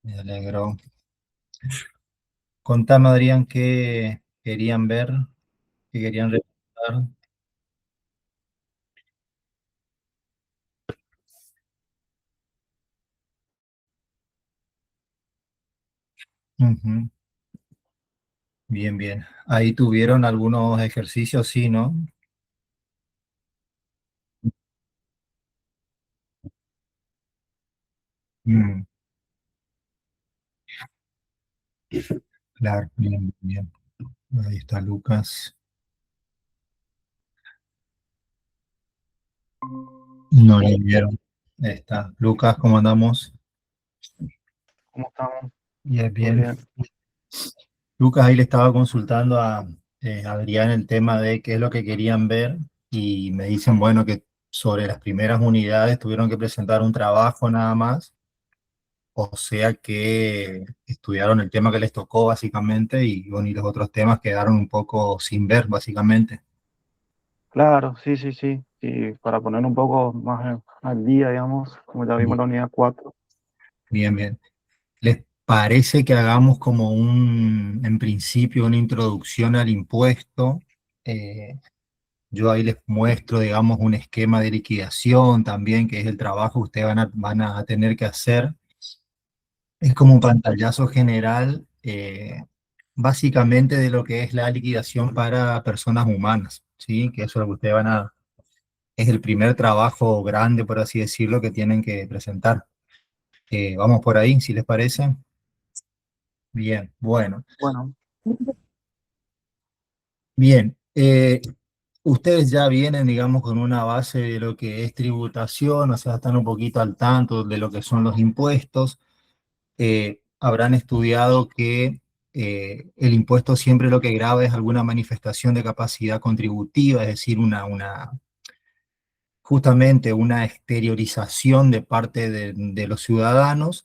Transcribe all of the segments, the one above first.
Me alegro. Contame, Adrián, qué querían ver, qué querían revisar. Ujú. Bien, bien. Ahí tuvieron algunos ejercicios, sí, ¿no? Mm, claro, bien, bien. Ahí está Lucas. No le vieron. Ahí está. Lucas, ¿cómo andamos? ¿Cómo estamos? Bien, ¿Todo bien. bien? Lucas ahí le estaba consultando a Adrián el tema de qué es lo que querían ver y me dicen, bueno, que sobre las primeras unidades tuvieron que presentar un trabajo nada más. O sea que estudiaron el tema que les tocó básicamente y, bueno, y los otros temas quedaron un poco sin ver básicamente. Claro, sí, sí, sí. Y para poner un poco más al día, digamos, como ya vimos Bien, la unidad 4. bien, bien. ¿Les parece que hagamos como en principio, una introducción al impuesto? Eh, yo ahí les muestro, digamos, un esquema de liquidación también, que es el trabajo que ustedes van a tener que hacer. Es como un pantallazo general, básicamente de lo que es la liquidación para personas humanas, ¿sí? Que eso es lo que ustedes es el primer trabajo grande, por así decirlo, que tienen que presentar. Vamos por ahí, si les parece. Bien, bueno, Bueno, bien. Ustedes ya vienen, digamos, con una base de lo que es tributación, o sea, están un poquito al tanto de lo que son los impuestos. Habrán estudiado que el impuesto siempre lo que grava es alguna manifestación de capacidad contributiva, es decir, justamente una exteriorización de parte de los ciudadanos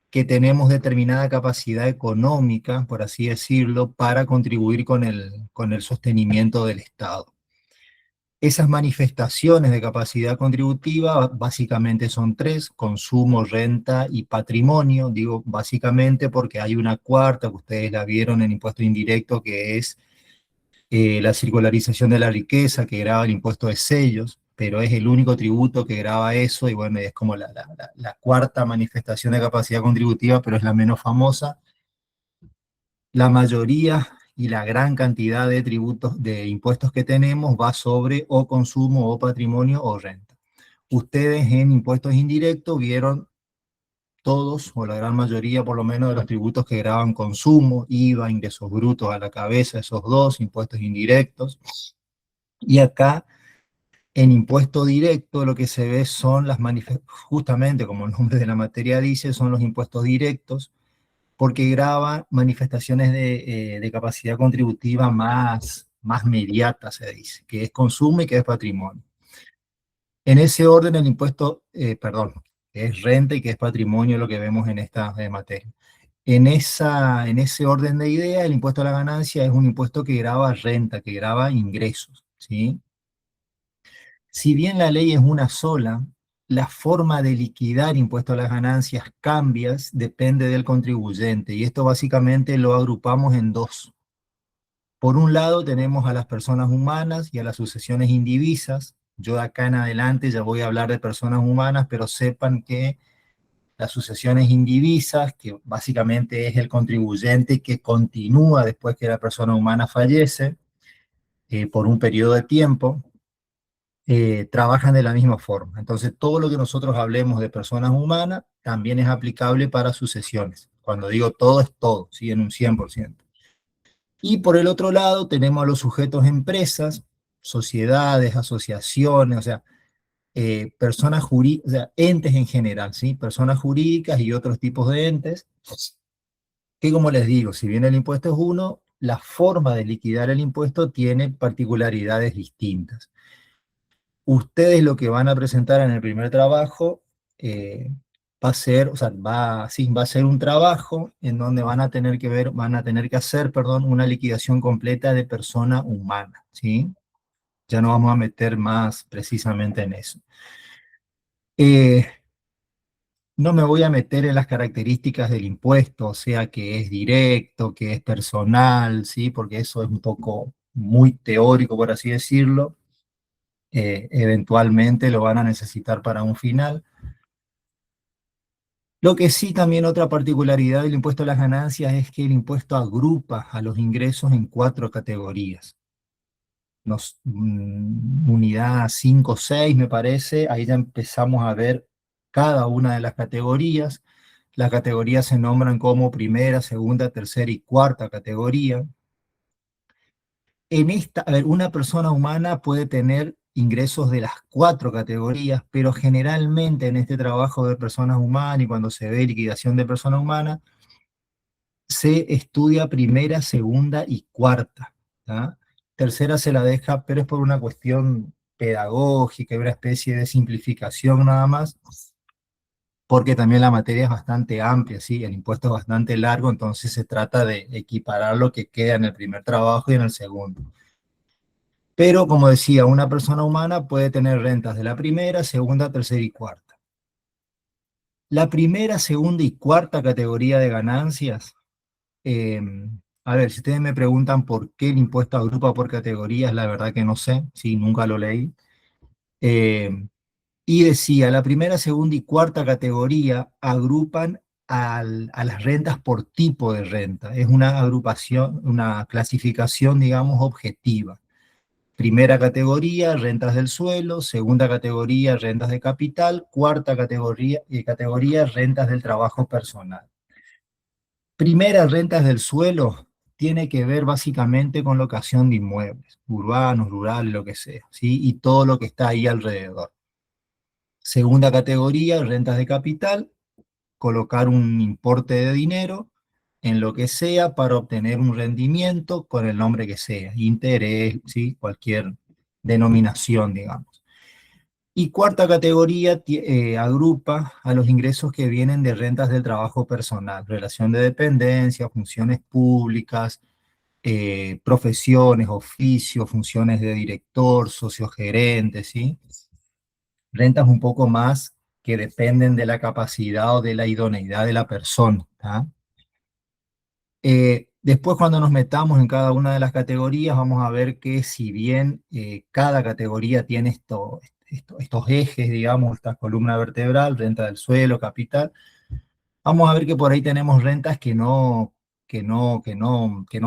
que tenemos determinada capacidad económica, por así decirlo, para contribuir con el sostenimiento del Estado. Esas manifestaciones de capacidad contributiva básicamente son tres: consumo, renta y patrimonio. Digo básicamente porque hay una cuarta que ustedes la vieron en impuesto indirecto, que es la circularización de la riqueza, que grava el impuesto de sellos, pero es el único tributo que grava eso, y bueno, es como la cuarta manifestación de capacidad contributiva, pero es la menos famosa. La mayoría y la gran cantidad de tributos, de impuestos que tenemos, va sobre o consumo o patrimonio o renta. Ustedes en impuestos indirectos vieron todos, o la gran mayoría por lo menos, de los tributos que graban consumo, IVA, ingresos brutos a la cabeza, esos dos, impuestos indirectos. Y acá, en impuesto directo, lo que se ve son justamente como el nombre de la materia dice, son los impuestos directos, porque graba manifestaciones de capacidad contributiva más mediata, se dice, que es consumo y que es patrimonio. En ese orden, el impuesto, perdón, que es renta y que es patrimonio, lo que vemos en esta materia. En ese orden de idea, el impuesto a la ganancia es un impuesto que grava renta, que grava ingresos, ¿sí? Si bien la ley es una sola, la forma de liquidar impuesto a las ganancias cambia, depende del contribuyente, y esto básicamente lo agrupamos en dos. Por un lado tenemos a las personas humanas y a las sucesiones indivisas. Yo de acá en adelante ya voy a hablar de personas humanas, pero sepan que las sucesiones indivisas, que básicamente es el contribuyente que continúa después que la persona humana fallece, por un periodo de tiempo, trabajan de la misma forma. Entonces, todo lo que nosotros hablemos de personas humanas también es aplicable para sucesiones. Cuando digo todo, es todo, ¿sí? En un 100%. Y por el otro lado, tenemos a los sujetos empresas, sociedades, asociaciones, o sea, personas jurídicas, o sea, entes en general, ¿sí? Personas jurídicas y otros tipos de entes, que como les digo, si bien el impuesto es uno, la forma de liquidar el impuesto tiene particularidades distintas. Ustedes lo que van a presentar en el primer trabajo eh, va a ser, o sea, sí, va a ser un trabajo en donde van a tener que hacer, perdón, una liquidación completa de persona humana, ¿sí? Ya no vamos a meter más precisamente en eso. Eh, No me voy a meter en las características del impuesto, o sea, que es directo, que es personal, ¿sí? Porque eso es un poco muy teórico, por así decirlo. Eventualmente lo van a necesitar para un final. Lo que sí, también otra particularidad del impuesto a las ganancias es que el impuesto agrupa a los ingresos en cuatro categorías. Unidad 5 o 6, me parece, ahí ya empezamos a ver cada una de las categorías. Las categorías se nombran como primera, segunda, tercera y cuarta categoría. En esta, a ver, una persona humana puede tener ingresos de las cuatro categorías, pero generalmente en este trabajo de personas humanas y cuando se ve liquidación de persona humana, se estudia primera, segunda y cuarta. ¿Tá? Tercera se la deja, pero es por una cuestión pedagógica y una especie de simplificación nada más, porque también la materia es bastante amplia, ¿sí? El impuesto es bastante largo, entonces se trata de equiparar lo que queda en el primer trabajo y en el segundo. Pero, como decía, una persona humana puede tener rentas de la primera, segunda, tercera y cuarta. La primera, segunda y cuarta categoría de ganancias, eh, a ver, si ustedes me preguntan por qué el impuesto agrupa por categorías, la verdad que no sé, sí, nunca lo leí. Eh, y decía, la primera, segunda y cuarta categoría agrupan a las rentas por tipo de renta. Es una agrupación, una clasificación, digamos, objetiva. Primera categoría, rentas del suelo; segunda categoría, rentas de capital; cuarta categoría, rentas del trabajo personal. Primera, rentas del suelo, tiene que ver básicamente con locación de inmuebles, urbanos, rurales, lo que sea, ¿sí? Y todo lo que está ahí alrededor. Segunda categoría, rentas de capital, colocar un importe de dinero en lo que sea para obtener un rendimiento con el nombre que sea, interés, ¿sí? Cualquier denominación, digamos. Y cuarta categoría agrupa a los ingresos que vienen de rentas del trabajo personal, relación de dependencia, funciones públicas, profesiones, oficios, funciones de director, socio gerente, ¿sí? Rentas un poco más que dependen de la capacidad o de la idoneidad de la persona. ¿Tá? Después, cuando nos metamos en cada una de las categorías, vamos a ver que si bien cada categoría tiene estos ejes, digamos, esta columna vertebral, renta del suelo, capital, vamos a ver que por ahí tenemos rentas que no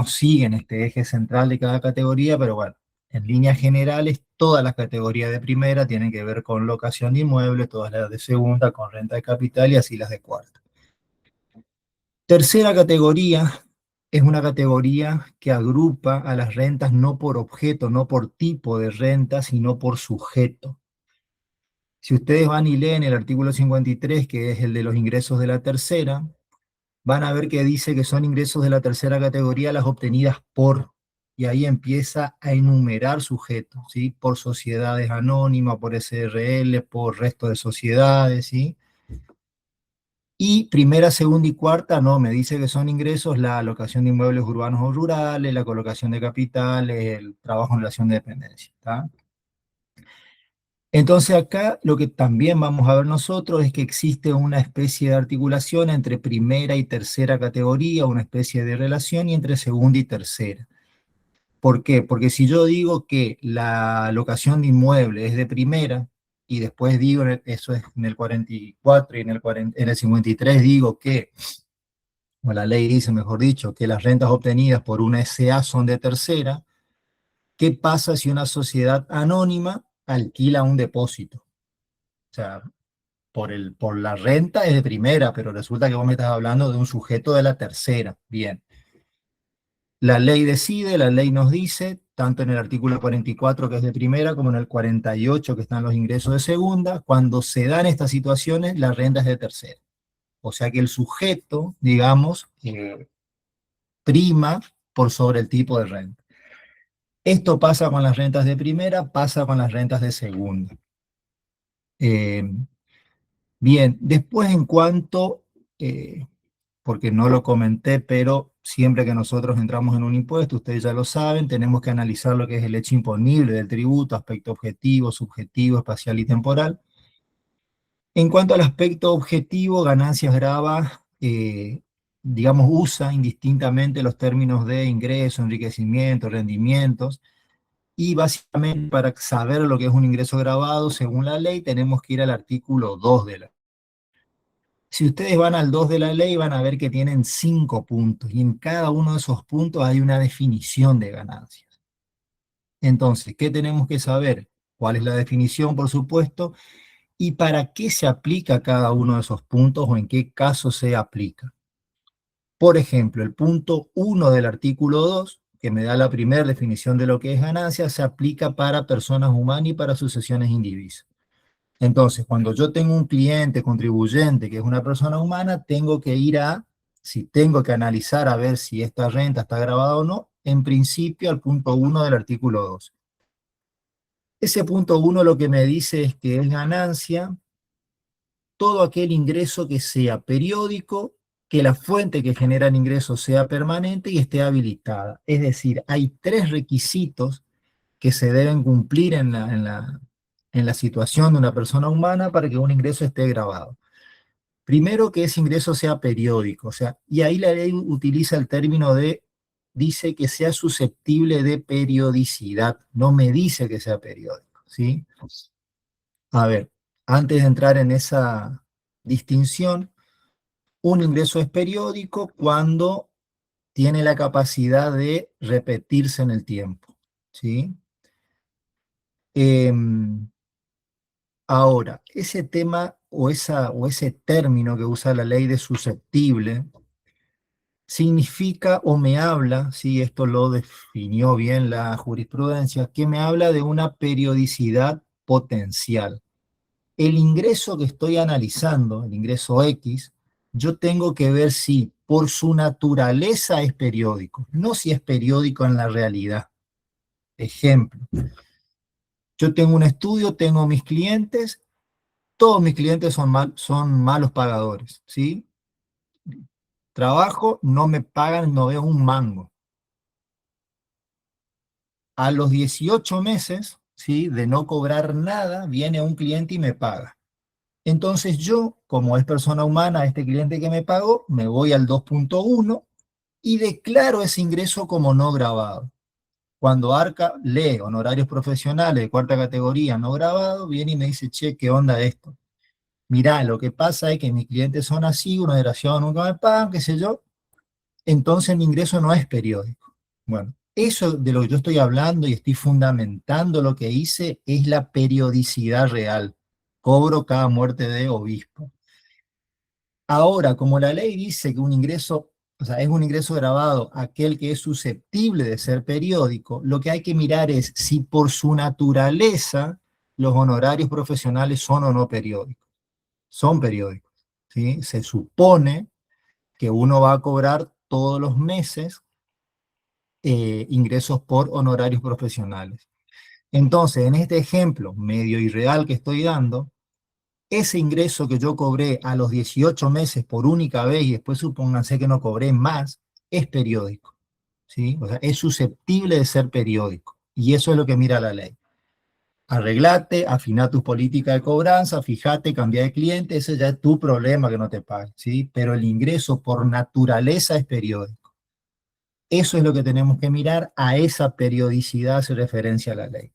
siguen este eje central de cada categoría, pero bueno, en líneas generales, todas las categorías de primera tienen que ver con locación de inmuebles, todas las de segunda con renta de capital y así las de cuarta. Tercera categoría es una categoría que agrupa a las rentas no por objeto, no por tipo de renta, sino por sujeto. Si ustedes van y leen el artículo 53, que es el de los ingresos de la tercera, van a ver que dice que son ingresos de la tercera categoría las obtenidas por, y ahí empieza a enumerar sujetos, ¿sí? Por sociedades anónimas, por SRL, por resto de sociedades, ¿sí? Y primera, segunda y cuarta, no, me dice que son ingresos la alocación de inmuebles urbanos o rurales, la colocación de capitales, el trabajo en relación de dependencia, ¿tá? Entonces acá lo que también vamos a ver nosotros es que existe una especie de articulación entre primera y tercera categoría, una especie de relación, y entre segunda y tercera. ¿Por qué? Porque si yo digo que la alocación de inmuebles es de primera, y después digo, eso es en el 44 y en el 53 digo que, o la ley dice, mejor dicho, que las rentas obtenidas por una SA son de tercera, ¿qué pasa si una sociedad anónima alquila un depósito? O sea, por la renta es de primera, pero resulta que vos me estás hablando de un sujeto de la tercera. Bien. La ley decide, la ley nos dice, tanto en el artículo 44 que es de primera, como en el 48 que están los ingresos de segunda, cuando se dan estas situaciones, la renta es de tercera. O sea que el sujeto, digamos, prima por sobre el tipo de renta. Esto pasa con las rentas de primera, pasa con las rentas de segunda. Eh, Bien, después en cuanto, porque no lo comenté, pero siempre que nosotros entramos en un impuesto, ustedes ya lo saben, tenemos que analizar lo que es el hecho imponible del tributo, aspecto objetivo, subjetivo, espacial y temporal. En cuanto al aspecto objetivo, Ganancias graba, digamos, usa indistintamente los términos de ingreso, enriquecimiento, rendimientos, y básicamente para saber lo que es un ingreso grabado, según la ley, tenemos que ir al artículo 2 de la ley. Si ustedes van al 2 de la ley, van a ver que tienen 5 puntos, y en cada uno de esos puntos hay una definición de ganancias. Entonces, ¿qué tenemos que saber? ¿Cuál es la definición, por supuesto? ¿Y para qué se aplica cada uno de esos puntos o en qué caso se aplica? Por ejemplo, el punto 1 del artículo 2, que me da la primera definición de lo que es ganancia, se aplica para personas humanas y para sucesiones indivisas. Entonces, cuando yo tengo un cliente contribuyente que es una persona humana, tengo que ir a, si tengo que analizar a ver si esta renta está grabada o no, en principio al punto 1 del artículo 2. Ese punto 1 lo que me dice es que es ganancia todo aquel ingreso que sea periódico, que la fuente que genera el ingreso sea permanente y esté habilitada. Es decir, hay 3 requisitos que se deben cumplir en la situación de una persona humana para que un ingreso esté grabado. Primero, que ese ingreso sea periódico, o sea, y ahí la ley utiliza el término de, dice que sea susceptible de periodicidad, no me dice que sea periódico, ¿sí? A ver, antes de entrar en esa distinción, un ingreso es periódico cuando tiene la capacidad de repetirse en el tiempo, ¿sí? Ahora, ese tema o ese término que usa la ley de susceptible significa o me habla, ¿sí? Esto lo definió bien la jurisprudencia, que me habla de una periodicidad potencial. El ingreso que estoy analizando, el ingreso X, yo tengo que ver si por su naturaleza es periódico, no si es periódico en la realidad. Ejemplo, yo tengo un estudio, tengo mis clientes, todos mis clientes son malos pagadores, ¿sí? Trabajo, no me pagan, no veo un mango. A los 18 meses, ¿sí? De no cobrar nada, viene un cliente y me paga. Entonces yo, como es persona humana, este cliente que me pagó, me voy al 2.1 y declaro ese ingreso como no grabado. Cuando Arca lee honorarios profesionales de cuarta categoría no grabado, viene y me dice, che, ¿qué onda esto? Mirá, lo que pasa es que mis clientes son así, una desgraciado nunca me pagan, qué sé yo, entonces mi ingreso no es periódico. Bueno, eso de lo que yo estoy hablando y estoy fundamentando lo que hice es la periodicidad real. Cobro cada muerte de obispo. Ahora, como la ley dice que un ingreso, o sea, es un ingreso grabado aquel que es susceptible de ser periódico, lo que hay que mirar es si por su naturaleza los honorarios profesionales son o no periódicos. Son periódicos, ¿sí? Se supone que uno va a cobrar todos los meses ingresos por honorarios profesionales. Entonces, en este ejemplo medio irreal que estoy dando, ese ingreso que yo cobré a los 18 meses por única vez y después supónganse que no cobré más, es periódico, ¿sí? O sea, es susceptible de ser periódico. Y eso es lo que mira la ley. Arreglate, afina tus políticas de cobranza, fíjate, cambia de cliente, ese ya es tu problema que no te paguen, ¿sí? Pero el ingreso por naturaleza es periódico. Eso es lo que tenemos que mirar, a esa periodicidad hace referencia a la ley.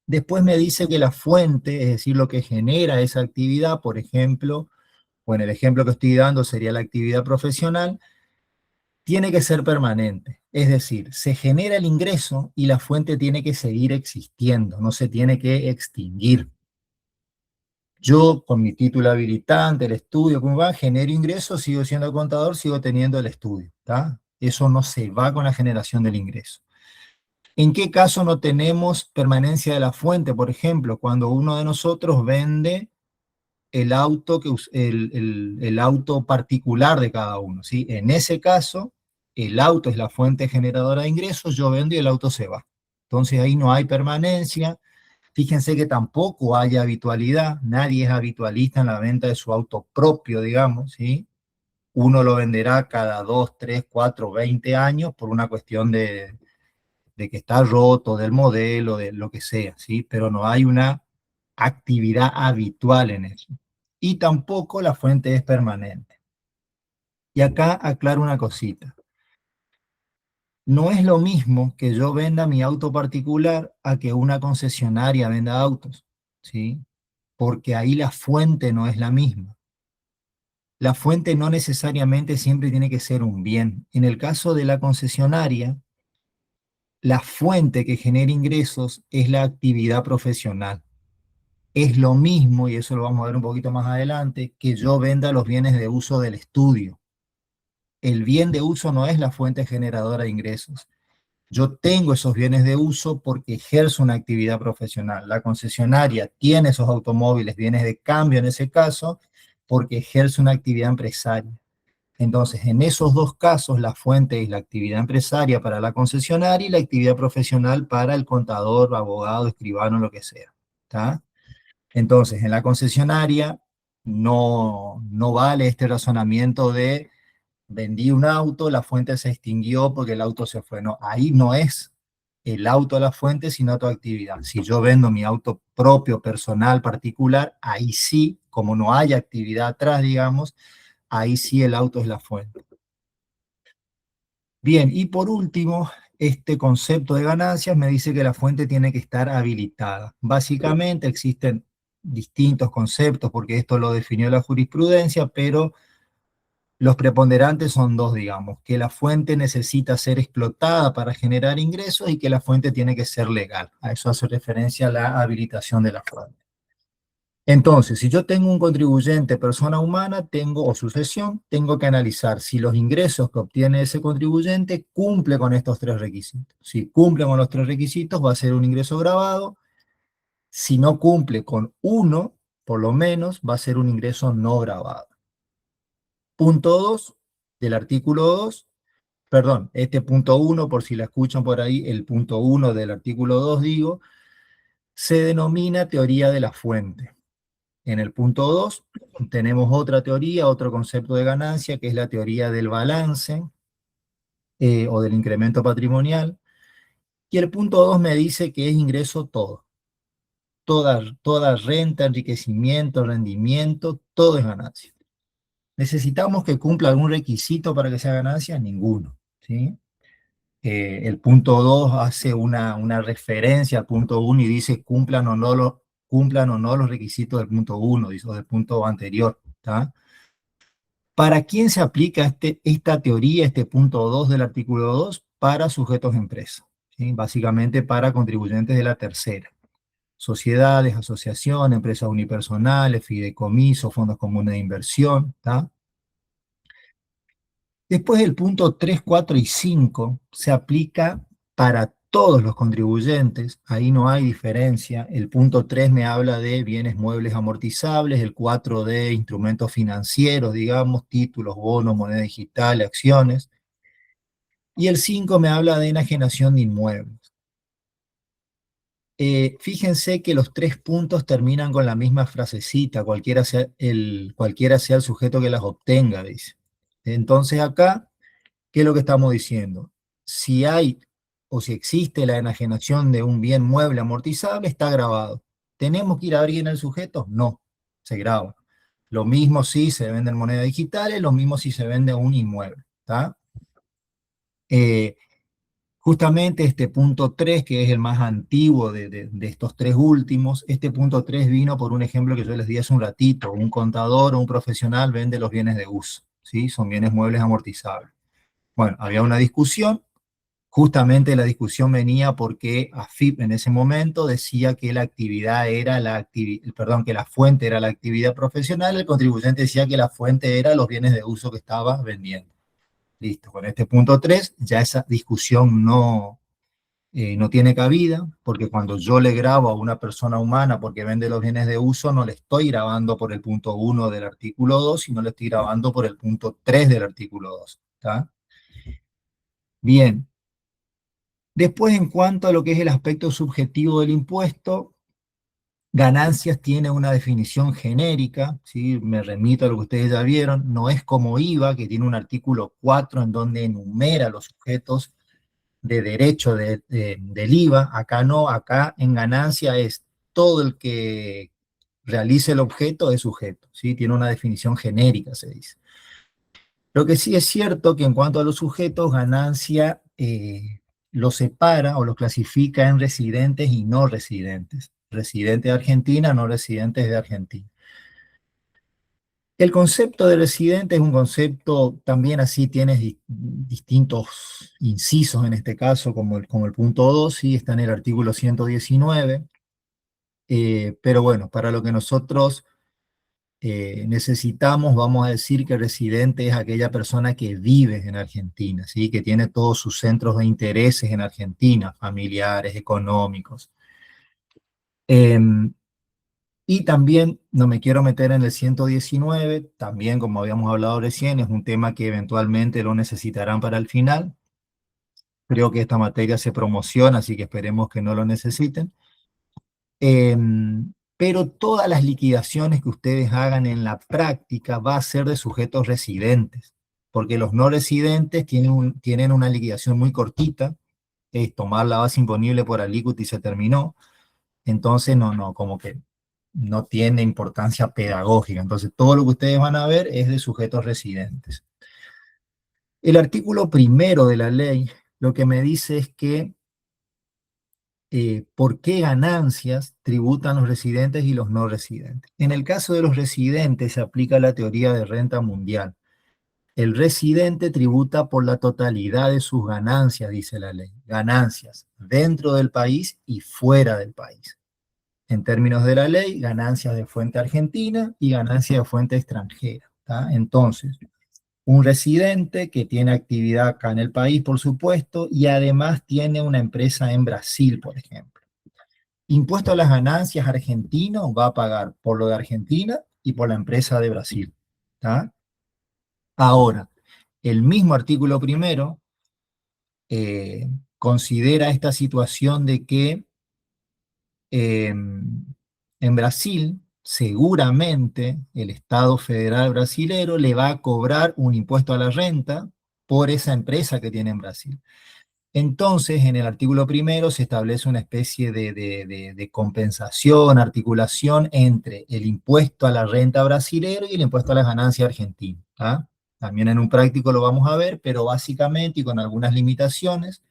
Después me dice que la fuente, es decir, lo que genera esa actividad, por ejemplo, o en el ejemplo que estoy dando sería la actividad profesional, tiene que ser permanente. Es decir, se genera el ingreso y la fuente tiene que seguir existiendo, no se tiene que extinguir. Yo, con mi título habilitante, el estudio, ¿cómo va? Genero ingresos, sigo siendo contador, sigo teniendo el estudio, ¿está? Eso no se va con la generación del ingreso. ¿En qué caso no tenemos permanencia de la fuente? Por ejemplo, cuando uno de nosotros vende el auto, el auto particular de cada uno, ¿sí? En ese caso, el auto es la fuente generadora de ingresos, yo vendo y el auto se va. Entonces ahí no hay permanencia. Fíjense que tampoco hay habitualidad, nadie es habitualista en la venta de su auto propio, digamos, ¿sí? Uno lo venderá cada 2, 3, 4, 20 años por una cuestión de que está roto, del modelo, de lo que sea, ¿sí? Pero no hay una actividad habitual en eso. y tampoco la fuente es permanente. Y acá aclaro una cosita. No es lo mismo que yo venda mi auto particular a que una concesionaria venda autos, ¿sí? Porque ahí la fuente no es la misma. La fuente no necesariamente siempre tiene que ser un bien. En el caso de la concesionaria, la fuente que genera ingresos es la actividad profesional. Es lo mismo, y eso lo vamos a ver un poquito más adelante, que yo venda los bienes de uso del estudio. El bien de uso no es la fuente generadora de ingresos. Yo tengo esos bienes de uso porque ejerzo una actividad profesional. La concesionaria tiene esos automóviles, bienes de cambio en ese caso, porque ejerce una actividad empresaria. Entonces, en esos dos casos, la fuente es la actividad empresaria para la concesionaria y la actividad profesional para el contador, abogado, escribano, lo que sea. ¿Está? Entonces, en la concesionaria no vale este razonamiento de vendí un auto, la fuente se extinguió porque el auto se fue. No, ahí no es el auto la fuente, sino tu actividad. Si yo vendo mi auto propio, personal, particular, ahí sí, como no hay actividad atrás, digamos, ahí sí el auto es la fuente. Bien, y por último, este concepto de ganancias me dice que la fuente tiene que estar habilitada. Básicamente existen distintos conceptos, porque esto lo definió la jurisprudencia, pero los preponderantes son dos, digamos, que la fuente necesita ser explotada para generar ingresos y que la fuente tiene que ser legal. A eso hace referencia la habilitación de la fuente. Entonces, si yo tengo un contribuyente, persona humana, tengo, o sucesión, tengo que analizar si los ingresos que obtiene ese contribuyente cumple con estos tres requisitos. Si cumple con los tres requisitos, va a ser un ingreso grabado. Si no cumple con uno, por lo menos, va a ser un ingreso no grabado. Punto 2 del artículo 2, perdón, este punto 1, por si la escuchan por ahí, el punto 1 del artículo 2, digo, se denomina teoría de la fuente. En el punto 2 tenemos otra teoría, otro concepto de ganancia, que es la teoría del balance o del incremento patrimonial. Y el punto 2 me dice que es ingreso todo. Toda renta, enriquecimiento, rendimiento, todo es ganancia. ¿Necesitamos que cumpla algún requisito para que sea ganancia? Ninguno, ¿sí? El punto 2 hace una referencia al punto 1 y dice cumplan o no los requisitos del punto 1, o del punto anterior, ¿tá? ¿Para quién se aplica esta teoría, este punto 2 del artículo 2? Para sujetos de empresa, ¿sí? Básicamente para contribuyentes de la tercera. Sociedades, asociaciones, empresas unipersonales, fideicomisos, fondos comunes de inversión, ¿tá? Después del punto 3, 4 y 5 se aplica para todos los contribuyentes, ahí no hay diferencia. El punto 3 me habla de bienes muebles amortizables, el 4 de instrumentos financieros, digamos, títulos, bonos, moneda digital, acciones, y el 5 me habla de enajenación de inmuebles. Fíjense que los tres puntos terminan con la misma frasecita, cualquiera sea el sujeto que las obtenga, dice. Entonces acá, ¿qué es lo que estamos diciendo? Si hay o si existe la enajenación de un bien mueble amortizable, está grabado. ¿Tenemos que ir a ver quién es el sujeto? No, se graba. Lo mismo si se venden monedas digitales, lo mismo si se vende un inmueble. ¿Está? Justamente este punto 3, que es el más antiguo de estos tres últimos, este punto 3 vino por un ejemplo que yo les di hace un ratito. Un contador o un profesional vende los bienes de uso, ¿sí? Son bienes muebles amortizables. Bueno, había una discusión. Justamente la discusión venía porque AFIP en ese momento decía que la actividad era que la fuente era la actividad profesional, el contribuyente decía que la fuente era los bienes de uso que estaba vendiendo. Listo, con este punto 3 ya esa discusión no tiene cabida, porque cuando yo le grabo a una persona humana porque vende los bienes de uso, no le estoy grabando por el punto 1 del artículo 2, sino le estoy grabando por el punto 3 del artículo 2. ¿Está? Bien. Después, en cuanto a lo que es el aspecto subjetivo del impuesto, ganancias tiene una definición genérica, ¿sí? Me remito a lo que ustedes ya vieron, no es como IVA, que tiene un artículo 4 en donde enumera los sujetos de derecho del IVA. Acá no, acá en ganancia es todo el que realice el objeto es sujeto, ¿sí? Tiene una definición genérica, se dice. Lo que sí es cierto que en cuanto a los sujetos, ganancia los separa o los clasifica en residentes y no residentes. Residentes de Argentina, no residentes de Argentina. El concepto de residente es un concepto, también así tienes distintos incisos en este caso, como el punto 2, sí, está en el artículo 119, pero bueno, para lo que nosotros necesitamos, vamos a decir que residente es aquella persona que vive en Argentina, ¿sí? Que tiene todos sus centros de intereses en Argentina, familiares, económicos. Y también no me quiero meter en el 119, también como habíamos hablado recién, es un tema que eventualmente lo necesitarán para el final. Creo que esta materia se promociona, así que esperemos que no lo necesiten. Pero todas las liquidaciones que ustedes hagan en la práctica va a ser de sujetos residentes, porque los no residentes tienen una liquidación muy cortita, es tomar la base imponible por alícuota y se terminó. Entonces, como que no tiene importancia pedagógica. Entonces, todo lo que ustedes van a ver es de sujetos residentes. El artículo primero de la ley lo que me dice es que por qué ganancias tributan los residentes y los no residentes. En el caso de los residentes se aplica la teoría de renta mundial. El residente tributa por la totalidad de sus ganancias, dice la ley. Ganancias dentro del país y fuera del país. En términos de la ley, ganancias de fuente argentina y ganancias de fuente extranjera. ¿Tá? Entonces, un residente que tiene actividad acá en el país, por supuesto, y además tiene una empresa en Brasil, por ejemplo. Impuesto a las ganancias argentino va a pagar por lo de Argentina y por la empresa de Brasil. ¿Tá? Ahora, el mismo artículo primero considera esta situación de que en Brasil, seguramente el Estado federal brasilero le va a cobrar un impuesto a la renta por esa empresa que tiene en Brasil. Entonces, en el artículo primero se establece una especie de compensación, articulación entre el impuesto a la renta brasilero y el impuesto a las ganancias argentino. ¿Ah? También en un práctico lo vamos a ver, pero básicamente y con algunas limitaciones,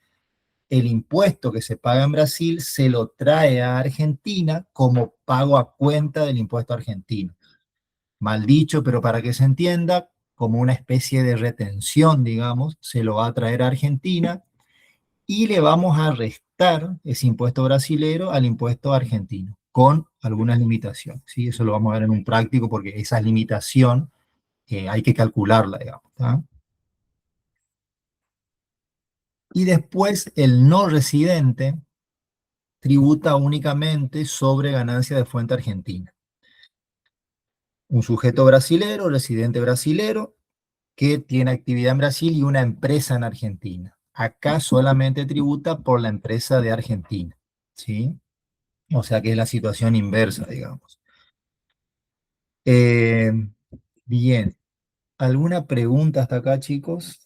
el impuesto que se paga en Brasil se lo trae a Argentina como pago a cuenta del impuesto argentino. Mal dicho, pero para que se entienda, como una especie de retención, digamos, se lo va a traer a Argentina y le vamos a restar ese impuesto brasilero al impuesto argentino, con algunas limitaciones. ¿Sí? Eso lo vamos a ver en un práctico porque esa limitación hay que calcularla, digamos. ¿Tá? Y después el no residente tributa únicamente sobre ganancia de fuente argentina. Un sujeto brasilero, residente brasilero, que tiene actividad en Brasil y una empresa en Argentina. Acá solamente tributa por la empresa de Argentina, ¿sí? O sea que es la situación inversa, digamos. Eh, bien, ¿alguna pregunta hasta acá, chicos?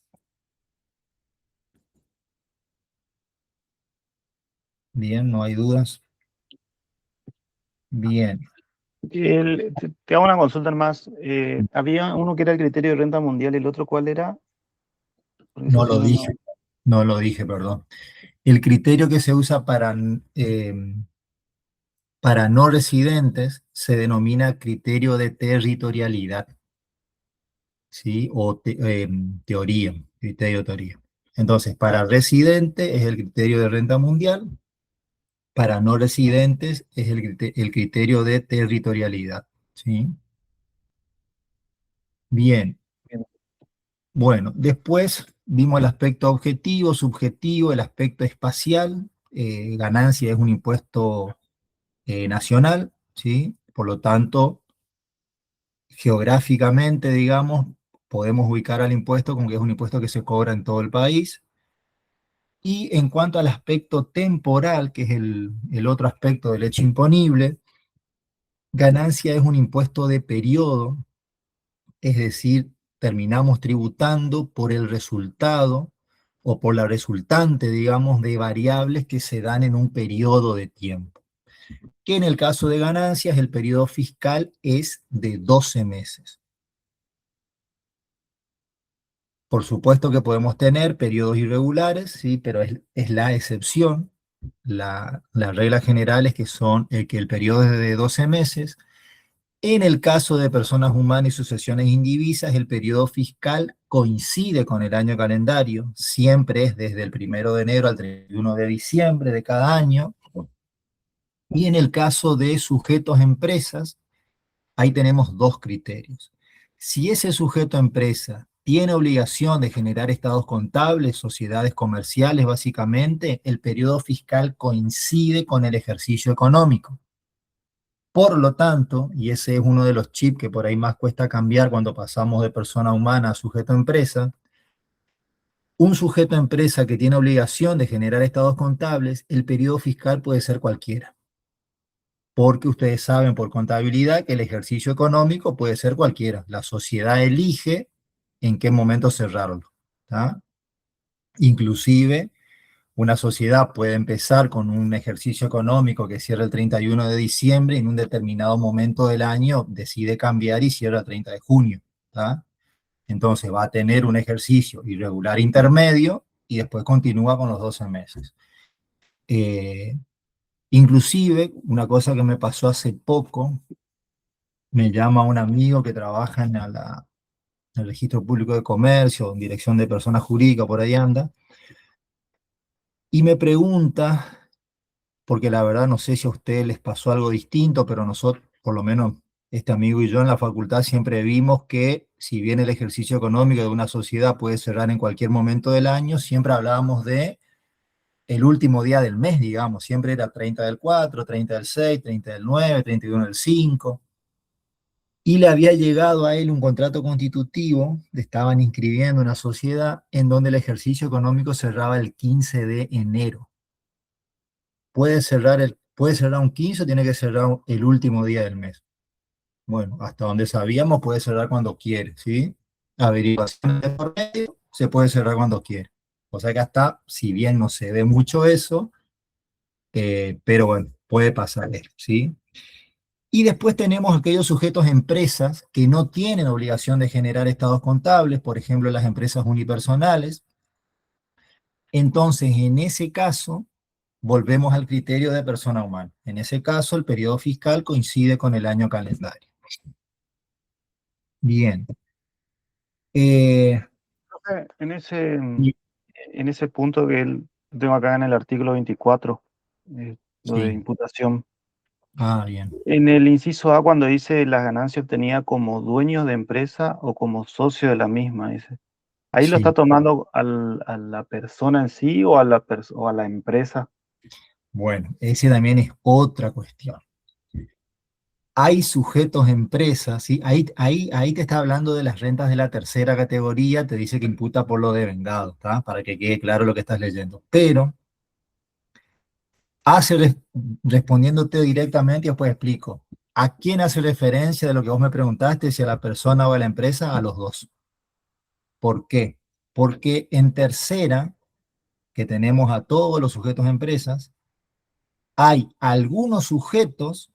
Bien, no hay dudas. Bien, Te hago una consulta más. Había uno que era el criterio de renta mundial y el otro, ¿cuál era? Porque eso no sí lo dije, no lo dije, perdón. El criterio que se usa para no residentes se denomina criterio de territorialidad, ¿sí? O teoría, criterio de teoría. Entonces, para residentes es el criterio de renta mundial, para no residentes es el criterio de territorialidad, ¿sí? Bien, bueno, después vimos el aspecto objetivo, subjetivo, el aspecto espacial. Ganancia es un impuesto nacional, ¿sí? Por lo tanto, geográficamente, digamos, podemos ubicar al impuesto como que es un impuesto que se cobra en todo el país. Y en cuanto al aspecto temporal, que es el otro aspecto del hecho imponible, ganancia es un impuesto de periodo, es decir, terminamos tributando por el resultado o por la resultante, digamos, de variables que se dan en un periodo de tiempo. que en el caso de ganancias el periodo fiscal es de 12 meses. Por supuesto que podemos tener periodos irregulares, ¿sí? Pero es la excepción. La regla general es que el periodo es de 12 meses. En el caso de personas humanas y sucesiones indivisas, el periodo fiscal coincide con el año calendario, siempre es desde el 1 de enero al 31 de diciembre de cada año. Y en el caso de sujetos empresas, ahí tenemos dos criterios. Si ese sujeto empresa tiene obligación de generar estados contables, sociedades comerciales básicamente, el periodo fiscal coincide con el ejercicio económico. Por lo tanto, y ese es uno de los chips que por ahí más cuesta cambiar cuando pasamos de persona humana a sujeto empresa, un sujeto empresa que tiene obligación de generar estados contables, el periodo fiscal puede ser cualquiera. Porque ustedes saben por contabilidad que el ejercicio económico puede ser cualquiera. La sociedad elige en qué momento cerrarlo. ¿Tá? Inclusive, una sociedad puede empezar con un ejercicio económico que cierra el 31 de diciembre y en un determinado momento del año decide cambiar y cierra el 30 de junio. ¿Tá? Entonces va a tener un ejercicio irregular intermedio y después continúa con los 12 meses. Inclusive, una cosa que me pasó hace poco, me llama un amigo que trabaja en el Registro Público de Comercio, en Dirección de Personas Jurídicas, por ahí anda, y me pregunta, porque la verdad no sé si a ustedes les pasó algo distinto, pero nosotros, por lo menos este amigo y yo en la facultad siempre vimos que si bien el ejercicio económico de una sociedad puede cerrar en cualquier momento del año, siempre hablábamos de el último día del mes, digamos, siempre era 30 del 4, 30 del 6, 30 del 9, 31 del 5. Y le había llegado a él un contrato constitutivo, le estaban inscribiendo una sociedad en donde el ejercicio económico cerraba el 15 de enero. Puede cerrar un 15 o tiene que cerrar el último día del mes. Bueno, hasta donde sabíamos puede cerrar cuando quiere, ¿sí? Averiguación de por medio, se puede cerrar cuando quiere. O sea que hasta, si bien no se ve mucho eso, pero bueno, puede pasar, ¿sí? Y después tenemos aquellos sujetos empresas que no tienen obligación de generar estados contables, por ejemplo, las empresas unipersonales. Entonces, en ese caso, volvemos al criterio de persona humana. En ese caso, el periodo fiscal coincide con el año calendario. Bien. Entonces, Y- en ese punto que tengo acá en el artículo 24, lo de sí. imputación. Bien. En el inciso A, cuando dice las ganancias obtenidas como dueño de empresa o como socio de la misma, dice. Ahí lo está Sí. tomando a la persona en sí o o a la empresa. Bueno, ese también es otra cuestión. Hay sujetos empresas, ¿sí? Ahí te está hablando de las rentas de la tercera categoría, te dice que imputa por lo devengado, ¿está? Para que quede claro lo que estás leyendo. Pero respondiéndote directamente, después explico. ¿A quién hace referencia de lo que vos me preguntaste, si a la persona o a la empresa? A los dos. ¿Por qué? Porque en tercera, que tenemos a todos los sujetos empresas, hay algunos sujetos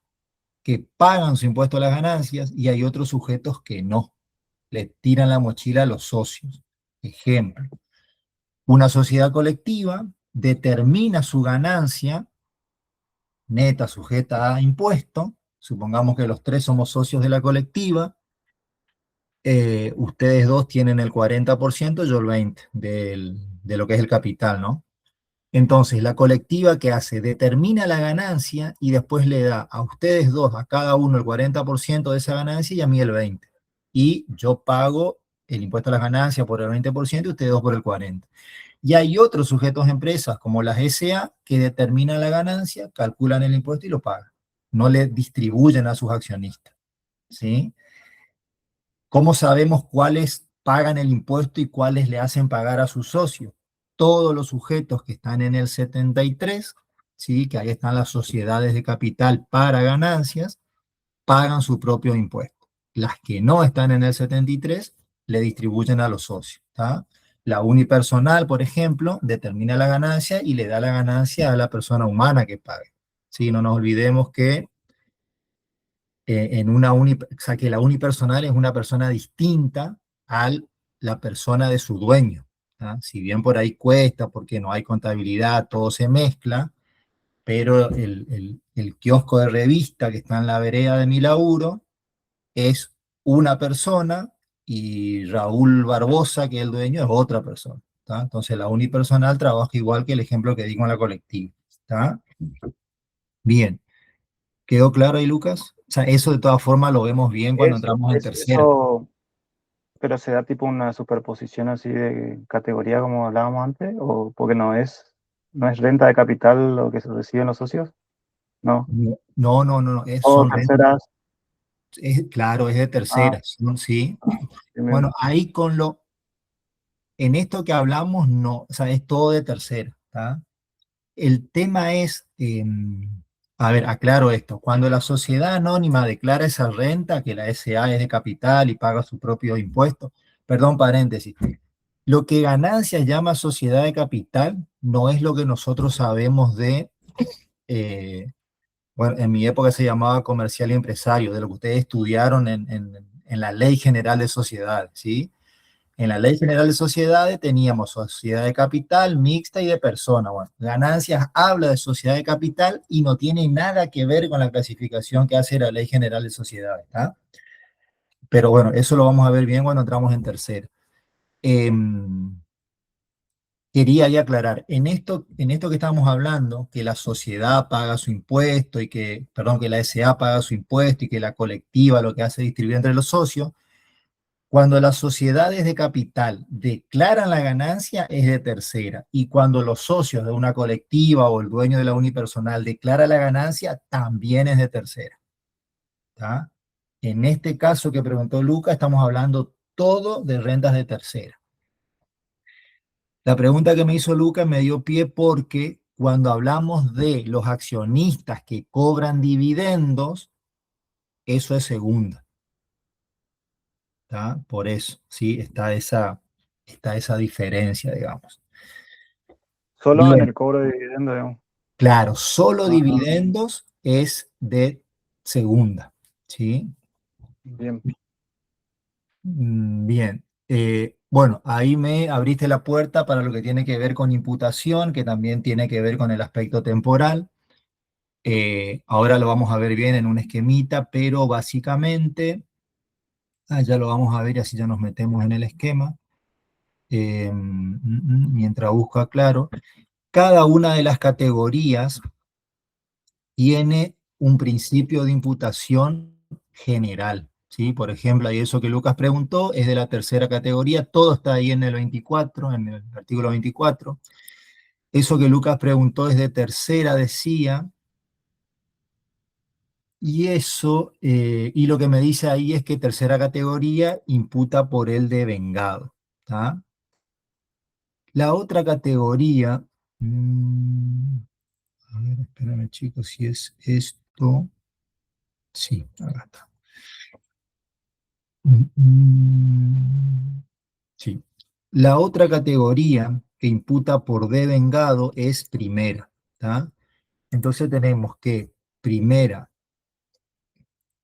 que pagan su impuesto a las ganancias y hay otros sujetos que no. Le tiran la mochila a los socios. Ejemplo, una sociedad colectiva determina su ganancia neta sujeta a impuesto. Supongamos que los tres somos socios de la colectiva. Ustedes dos tienen el 40%, yo el 20% de lo que es el capital, ¿no? Entonces, la colectiva que hace, determina la ganancia y después le da a ustedes dos, a cada uno el 40% de esa ganancia y a mí el 20%. Y yo pago el impuesto a las ganancias por el 20% y ustedes dos por el 40%. Y hay otros sujetos empresas, como las SA, que determinan la ganancia, calculan el impuesto y lo pagan. No le distribuyen a sus accionistas. ¿Sí? ¿Cómo sabemos cuáles pagan el impuesto y cuáles le hacen pagar a sus socios? Todos los sujetos que están en el 73, ¿sí? Que ahí están las sociedades de capital para ganancias, pagan su propio impuesto. Las que no están en el 73 le distribuyen a los socios. ¿Tá? La unipersonal, por ejemplo, determina la ganancia y le da la ganancia a la persona humana que pague. ¿sí? No nos olvidemos que, o sea, que la unipersonal es una persona distinta a la persona de su dueño. ¿Ah? Si bien por ahí cuesta, porque no hay contabilidad, todo se mezcla, pero el kiosco de revista que está en la vereda de mi laburo es una persona y Raúl Barbosa, que es el dueño, es otra persona. ¿Tá? Entonces la unipersonal trabaja igual que el ejemplo que di con la colectiva. ¿Tá? Bien, ¿quedó claro ahí, Lucas? O sea, eso de todas formas lo vemos bien cuando entramos en tercera. Pero se da tipo una superposición así de categoría como hablábamos antes, o porque no es renta de capital lo que se reciben los socios, no. No, O terceras, claro, es de ah, tercera, ¿sí? bien, bien. Bueno, ahí en esto que hablamos, no, o sea, es todo de tercera, ¿tá? El tema es, a ver, aclaro esto, cuando la sociedad anónima declara esa renta, que la SA es de capital y paga su propio impuesto, perdón, paréntesis, lo que Ganancias llama sociedad de capital no es lo que nosotros sabemos de, bueno, en mi época se llamaba comercial y empresario, de lo que ustedes estudiaron en la Ley General de Sociedades, ¿sí? En la Ley General de Sociedades teníamos sociedad de capital, mixta y de persona. Bueno, Ganancias habla de sociedad de capital y no tiene nada que ver con la clasificación que hace la Ley General de Sociedades. ¿Tá? Pero bueno, eso lo vamos a ver bien cuando entramos en tercera. Quería ya aclarar, en esto que estamos hablando, que la sociedad paga su impuesto y que, perdón, que la SA paga su impuesto y que la colectiva lo que hace es distribuir entre los socios, cuando las sociedades de capital declaran la ganancia es de tercera y cuando los socios de una colectiva o el dueño de la unipersonal declara la ganancia también es de tercera. ¿Tá? En este caso que preguntó Luca estamos hablando todo de rentas de tercera. La pregunta que me hizo Luca me dio pie porque cuando hablamos de los accionistas que cobran dividendos, eso es segunda. ¿Tá? Por eso, sí, está esa diferencia, digamos. Solo en Bien, el cobro de dividendo, digamos. claro, solo Ah, dividendos es de segunda, ¿sí? bien. Bien. Bueno, ahí me abriste la puerta para lo que tiene que ver con imputación, que también tiene que ver con el aspecto temporal. Ahora lo vamos a ver bien en un esquemita, pero básicamente, ya lo vamos a ver y así ya nos metemos en el esquema. Mientras busco aclaro, cada una de las categorías tiene un principio de imputación general, ¿sí? Por ejemplo, ahí eso que Lucas preguntó es de la tercera categoría, todo está ahí en el 24, en el artículo 24. Eso que Lucas preguntó es de tercera, decía, y lo que me dice ahí es que tercera categoría imputa por el devengado, ¿tá? La otra categoría, a ver, espérame chicos, si es esto, sí, acá está. Sí. La otra categoría que imputa por devengado es primera, ¿tá? Entonces tenemos que primera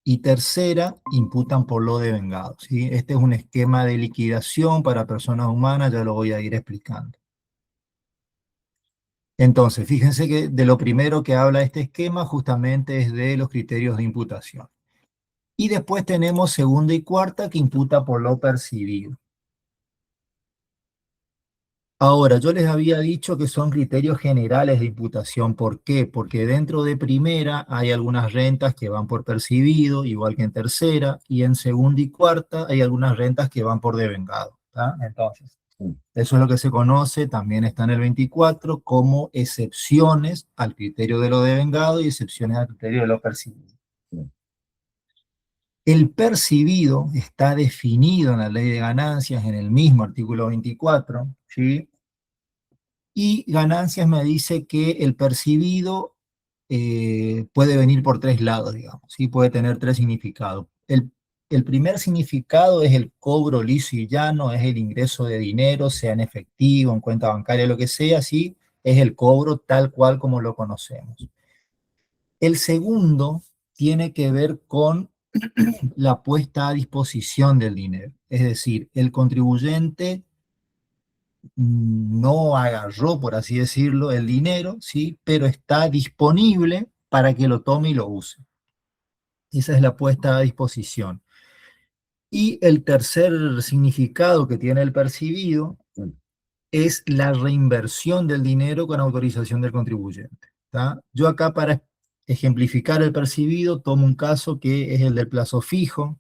y tercera imputan por lo devengado, ¿sí? Este es un esquema de liquidación para personas humanas, ya lo voy a ir explicando. Entonces, fíjense que de lo primero que habla este esquema justamente es de los criterios de imputación. Y después tenemos segunda y cuarta que imputa por lo percibido. Ahora, yo les había dicho que son criterios generales de imputación. ¿Por qué? Porque dentro de primera hay algunas rentas que van por percibido, igual que en tercera, y en segunda y cuarta hay algunas rentas que van por devengado. ¿Tá? Entonces, eso es lo que se conoce, también está en el 24, como excepciones al criterio de lo devengado y excepciones al criterio de lo percibido. El percibido está definido en la ley de ganancias en el mismo artículo 24, ¿sí? Y ganancias me dice que el percibido puede venir por tres lados, digamos, ¿sí? Puede tener tres significados. El primer significado es el cobro liso y llano, es el ingreso de dinero, sea en efectivo, en cuenta bancaria, lo que sea, ¿sí? Es el cobro tal cual como lo conocemos. El segundo tiene que ver con la puesta a disposición del dinero. Es decir, el contribuyente no agarró, por así decirlo, el dinero, ¿sí? Pero está disponible para que lo tome y lo use. Esa es la puesta a disposición. Y el tercer significado que tiene el percibido es la reinversión del dinero con autorización del contribuyente. ¿Tá? Yo acá para ejemplificar el percibido tomo un caso que es el del plazo fijo.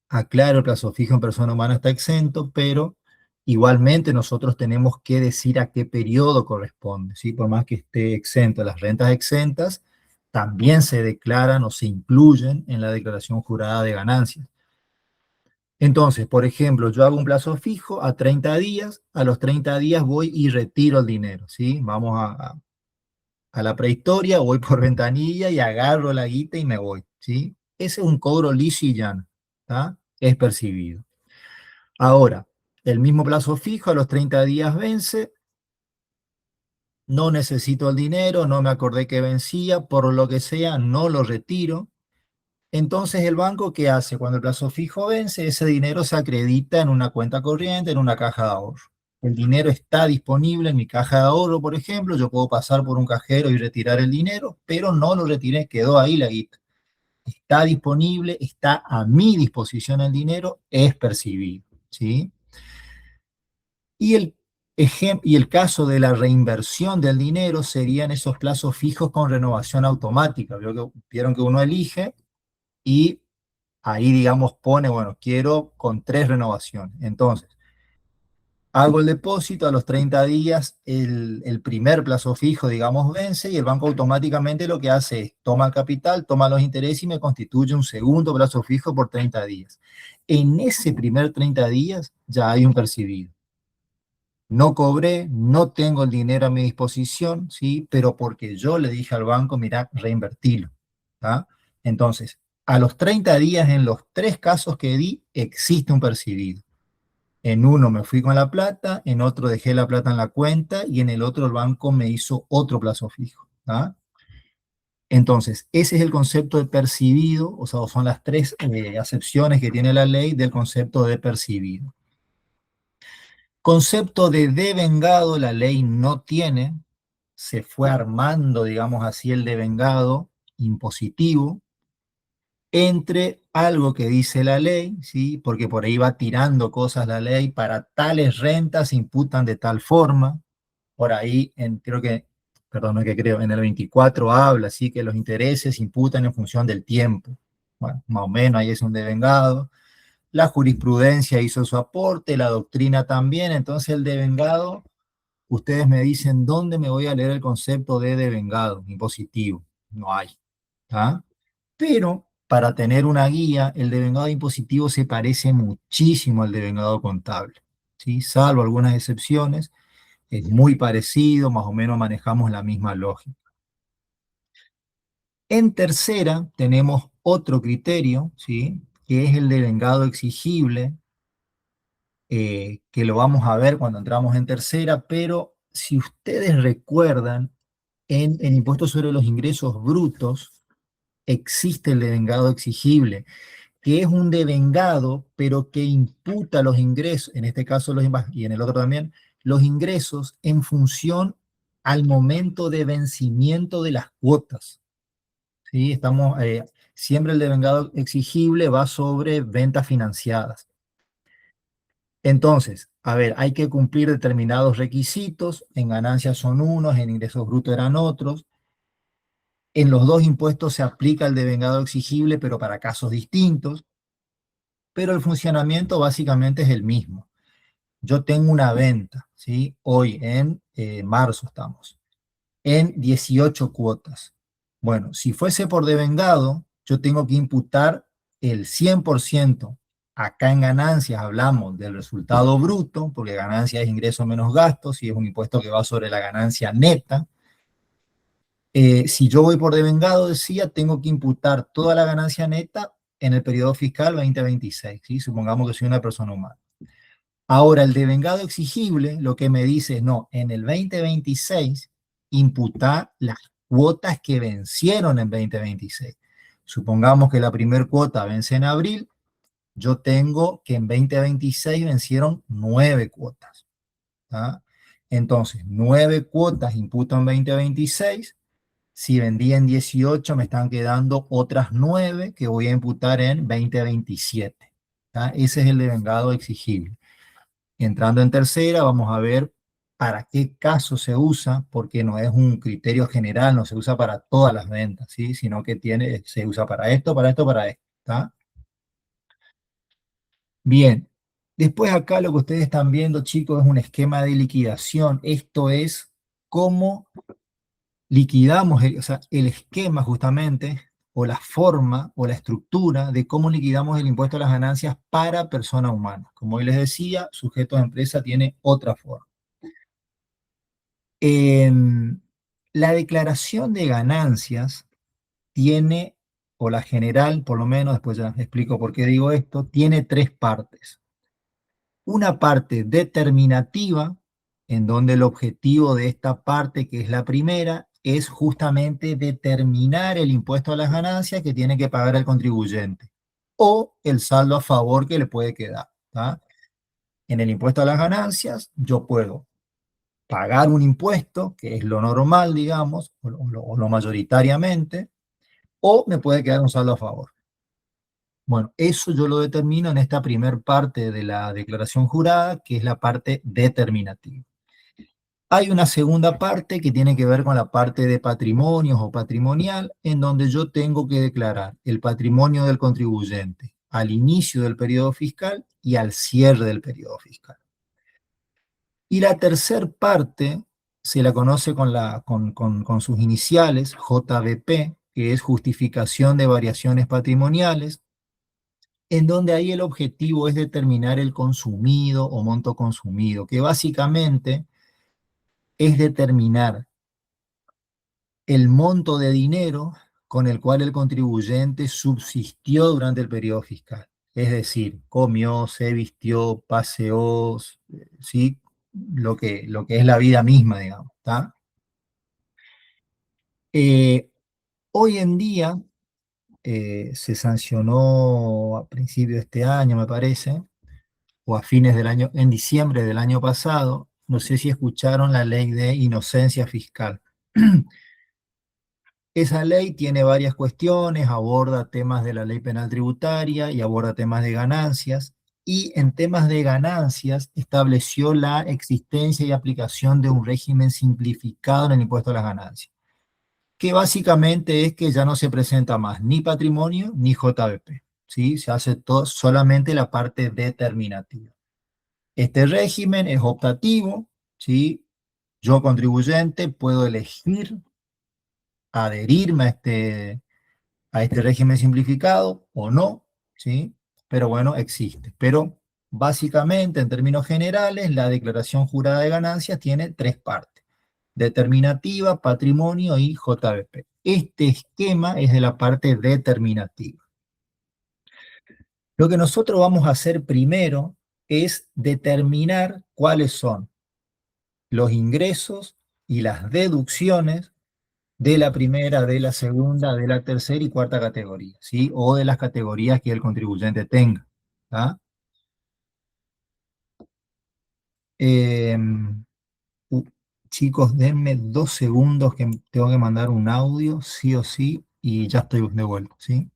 Aclaro, el plazo fijo en persona humana está exento, pero igualmente nosotros tenemos que decir a qué periodo corresponde, ¿sí? Por más que esté exento, las rentas exentas también se declaran o se incluyen en la declaración jurada de ganancias. Entonces, por ejemplo, yo hago un plazo fijo a 30 días, a los 30 días voy y retiro el dinero, ¿sí? Vamos a la prehistoria, voy por ventanilla y agarro la guita y me voy, ¿sí? Ese es un cobro liso y llano, ¿tá? Es percibido. Ahora, el mismo plazo fijo a los 30 días vence, no necesito el dinero, no me acordé que vencía, por lo que sea, no lo retiro. Entonces, el banco, ¿qué hace? Cuando el plazo fijo vence, ese dinero se acredita en una cuenta corriente, en una caja de ahorro. El dinero está disponible en mi caja de ahorro, por ejemplo, yo puedo pasar por un cajero y retirar el dinero, pero no lo retiré, quedó ahí la guita. Está disponible, está a mi disposición el dinero, es percibido, ¿sí? Y el caso de la reinversión del dinero serían esos plazos fijos con renovación automática. Vieron que uno elige y ahí, digamos, pone, bueno, quiero con 3 renovaciones. Entonces, hago el depósito, a los 30 días el primer plazo fijo, digamos, vence y el banco automáticamente lo que hace es toma el capital, toma los intereses y me constituye un segundo plazo fijo por 30 días. En ese primer 30 días ya hay un percibido. No cobré, no tengo el dinero a mi disposición, ¿sí? Pero porque yo le dije al banco, mira, reinvertilo, ¿tá? Entonces, a los 30 días, en los 3 casos que di, existe un percibido. En uno me fui con la plata, en otro dejé la plata en la cuenta y en el otro el banco me hizo otro plazo fijo, ¿tá? Entonces, ese es el concepto de percibido, o sea, son las 3 acepciones que tiene la ley del concepto de percibido. Concepto de devengado la ley no tiene, se fue armando, digamos así, el devengado impositivo entre algo que dice la ley, ¿sí? Porque por ahí va tirando cosas la ley, para tales rentas se imputan de tal forma, por ahí, creo que, perdón, no es que creo, en el 24 habla, así que los intereses se imputan en función del tiempo. Bueno, más o menos ahí es un devengado. La jurisprudencia hizo su aporte, la doctrina también, entonces el devengado, ustedes me dicen, ¿dónde me voy a leer el concepto de devengado impositivo? No hay, ¿ah? Pero para tener una guía, el devengado impositivo se parece muchísimo al devengado contable, ¿sí? Salvo algunas excepciones, es muy parecido, más o menos manejamos la misma lógica. En tercera tenemos otro criterio, ¿sí? Que es el devengado exigible, que lo vamos a ver cuando entramos en tercera, pero si ustedes recuerdan, en el impuesto sobre los ingresos brutos existe el devengado exigible, que es un devengado, pero que imputa los ingresos, en este caso y en el otro también, los ingresos en función al momento de vencimiento de las cuotas. ¿Sí? Siempre el devengado exigible va sobre ventas financiadas. Entonces, a ver, hay que cumplir determinados requisitos, en ganancias son unos, en ingresos brutos eran otros. En los dos impuestos se aplica el devengado exigible, pero para casos distintos, pero el funcionamiento básicamente es el mismo. Yo tengo una venta, ¿sí? Hoy en marzo estamos, en 18 cuotas. Bueno, si fuese por devengado, yo tengo que imputar el 100%. Acá en ganancias hablamos del resultado bruto, porque ganancia es ingreso menos gastos, y es un impuesto que va sobre la ganancia neta. Si yo voy por devengado, decía, tengo que imputar toda la ganancia neta en el periodo fiscal 2026, ¿sí? Supongamos que soy una persona humana. Ahora, el devengado exigible lo que me dice es, no, en el 2026 imputar las cuotas que vencieron en 2026. Supongamos que la primera cuota vence en abril, yo tengo que en 2026 vencieron 9 cuotas. ¿Tá? Entonces, 9 cuotas imputo en 2026. Si vendí en 18, me están quedando otras 9 que voy a imputar en 2027. ¿Tá? Ese es el devengado exigible. Entrando en tercera, vamos a ver para qué caso se usa, porque no es un criterio general, no se usa para todas las ventas, ¿sí? Sino que se usa para esto, para esto, para esto. ¿Tá? Bien, después acá lo que ustedes están viendo, chicos, es un esquema de liquidación. Esto es cómo liquidamos, o sea, el esquema justamente, o la forma, o la estructura de cómo liquidamos el impuesto a las ganancias para persona humana. Como hoy les decía, sujeto de empresa tiene otra forma. La declaración de ganancias tiene, o la general, por lo menos, después ya explico por qué digo esto, tiene 3 partes. Una parte determinativa, en donde el objetivo de esta parte, que es la primera, es justamente determinar el impuesto a las ganancias que tiene que pagar el contribuyente o el saldo a favor que le puede quedar. ¿Tá? En el impuesto a las ganancias, yo puedo pagar un impuesto, que es lo normal, digamos, o lo mayoritariamente, o me puede quedar un saldo a favor. Bueno, eso yo lo determino en esta primer parte de la declaración jurada, que es la parte determinativa. Hay una segunda parte que tiene que ver con la parte de patrimonios o patrimonial, en donde yo tengo que declarar el patrimonio del contribuyente al inicio del periodo fiscal y al cierre del periodo fiscal. Y la tercer parte se la conoce con sus iniciales, JBP, que es justificación de variaciones patrimoniales, en donde ahí el objetivo es determinar el consumido o monto consumido, que básicamente es determinar el monto de dinero con el cual el contribuyente subsistió durante el periodo fiscal. Es decir, comió, se vistió, paseó, ¿sí? Lo que es la vida misma, digamos. ¿Tá? Hoy en día se sancionó a principios de este año, me parece, o a fines del año, en diciembre del año pasado, no sé si escucharon la ley de inocencia fiscal. Esa ley tiene varias cuestiones, aborda temas de la ley penal tributaria y aborda temas de ganancias, y en temas de ganancias estableció la existencia y aplicación de un régimen simplificado en el impuesto a las ganancias, que básicamente es que ya no se presenta más ni patrimonio ni JBP, ¿sí? Se hace todo, solamente la parte determinativa. Este régimen es optativo, ¿sí? Yo, contribuyente, puedo elegir adherirme a este régimen simplificado o no, ¿sí? Pero bueno, existe. Pero básicamente, en términos generales, la declaración jurada de ganancias tiene 3 partes: determinativa, patrimonio y JBP. Este esquema es de la parte determinativa. Lo que nosotros vamos a hacer primero es determinar cuáles son los ingresos y las deducciones de la primera, de la segunda, de la tercera y cuarta categoría, ¿sí? O de las categorías que el contribuyente tenga. ¿Tá? Em, u- Chicos, denme 2 segundos que tengo que mandar un audio, sí o sí, y ya estoy de vuelta, ¿sí?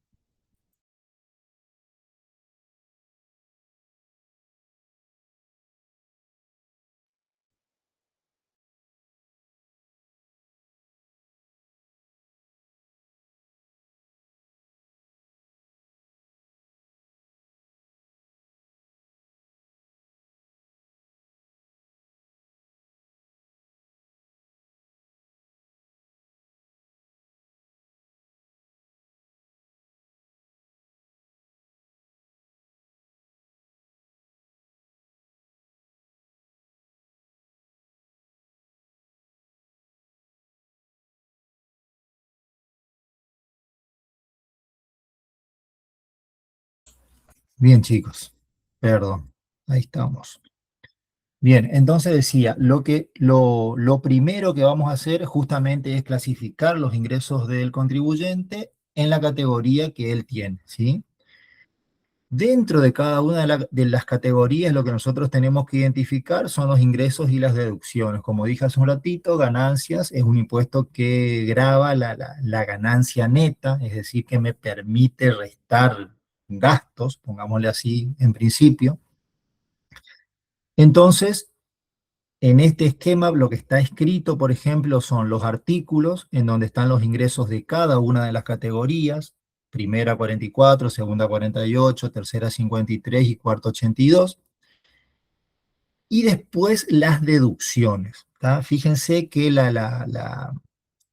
Bien, chicos, perdón, ahí estamos. Bien, entonces decía, lo primero que vamos a hacer justamente es clasificar los ingresos del contribuyente en la categoría que él tiene, ¿sí? Dentro de cada una de las categorías, lo que nosotros tenemos que identificar son los ingresos y las deducciones. Como dije hace un ratito, ganancias es un impuesto que grava la ganancia neta, es decir, que me permite restar gastos, pongámosle así en principio. Entonces, en este esquema, lo que está escrito, por ejemplo, son los artículos en donde están los ingresos de cada una de las categorías, primera 44, segunda 48, tercera 53 y cuarta 82, y después las deducciones. ¿Tá? Fíjense que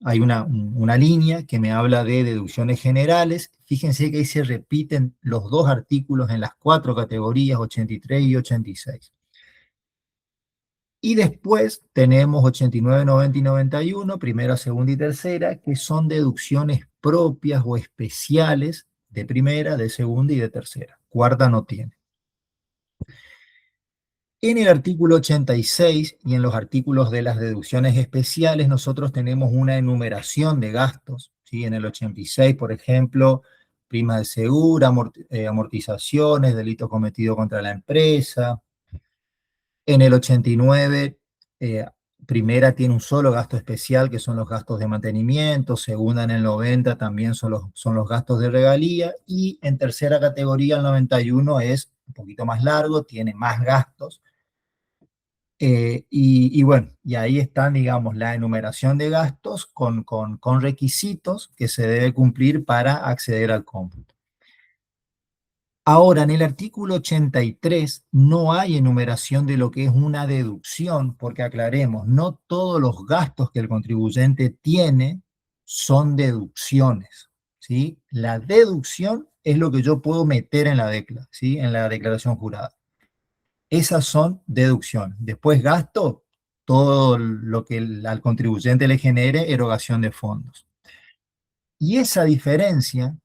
hay una línea que me habla de deducciones generales. Fíjense que ahí se repiten los dos artículos en las cuatro categorías, 83 y 86. Y después tenemos 89, 90 y 91, primera, segunda y tercera, que son deducciones propias o especiales de primera, de segunda y de tercera. Cuarta no tiene. En el artículo 86 y en los artículos de las deducciones especiales, nosotros tenemos una enumeración de gastos. ¿Sí? En el 86, por ejemplo, prima de seguro, amortizaciones, delito cometido contra la empresa. En el 89, primera tiene un solo gasto especial, que son los gastos de mantenimiento. Segunda, en el 90, también son los gastos de regalía. Y en tercera categoría, el 91 es un poquito más largo, tiene más gastos. Y bueno, y ahí están, digamos, la enumeración de gastos con requisitos que se debe cumplir para acceder al cómputo. Ahora, en el artículo 83 no hay enumeración de lo que es una deducción, porque aclaremos, no todos los gastos que el contribuyente tiene son deducciones, ¿sí? La deducción es lo que yo puedo meter en ¿sí? En la declaración jurada. Esas son deducciones. Después gasto todo lo que al contribuyente le genere erogación de fondos. Y esa diferencia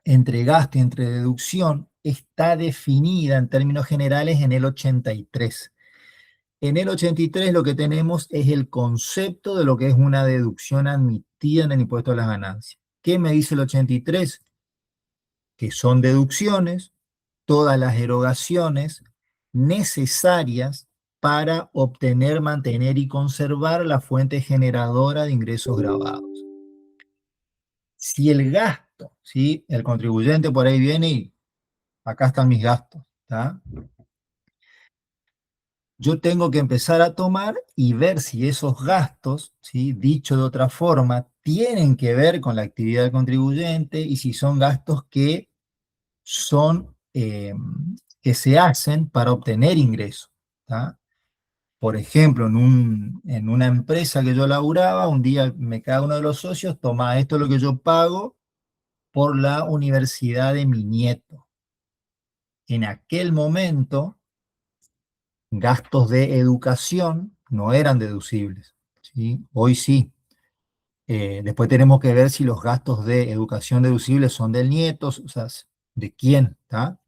entre gasto y entre deducción está definida en términos generales en el 83. En el 83 lo que tenemos es el concepto de lo que es una deducción admitida en el impuesto a las ganancias. ¿Qué me dice el 83? Que son deducciones todas las erogaciones necesarias para obtener, mantener y conservar la fuente generadora de ingresos grabados. Si el gasto, ¿sí? El contribuyente por ahí viene y acá están mis gastos, ¿tá? Yo tengo que empezar a tomar y ver si esos gastos, ¿sí? Dicho de otra forma, tienen que ver con la actividad del contribuyente y si son gastos que son, que se hacen para obtener ingresos, ¿tá? Por ejemplo, en una empresa que yo laburaba, un día me cae uno de los socios, toma, esto es lo que yo pago por la universidad de mi nieto. En aquel momento, gastos de educación no eran deducibles, ¿sí? Hoy sí. Después tenemos que ver si los gastos de educación deducibles son del nieto, o sea, de quién, ¿está?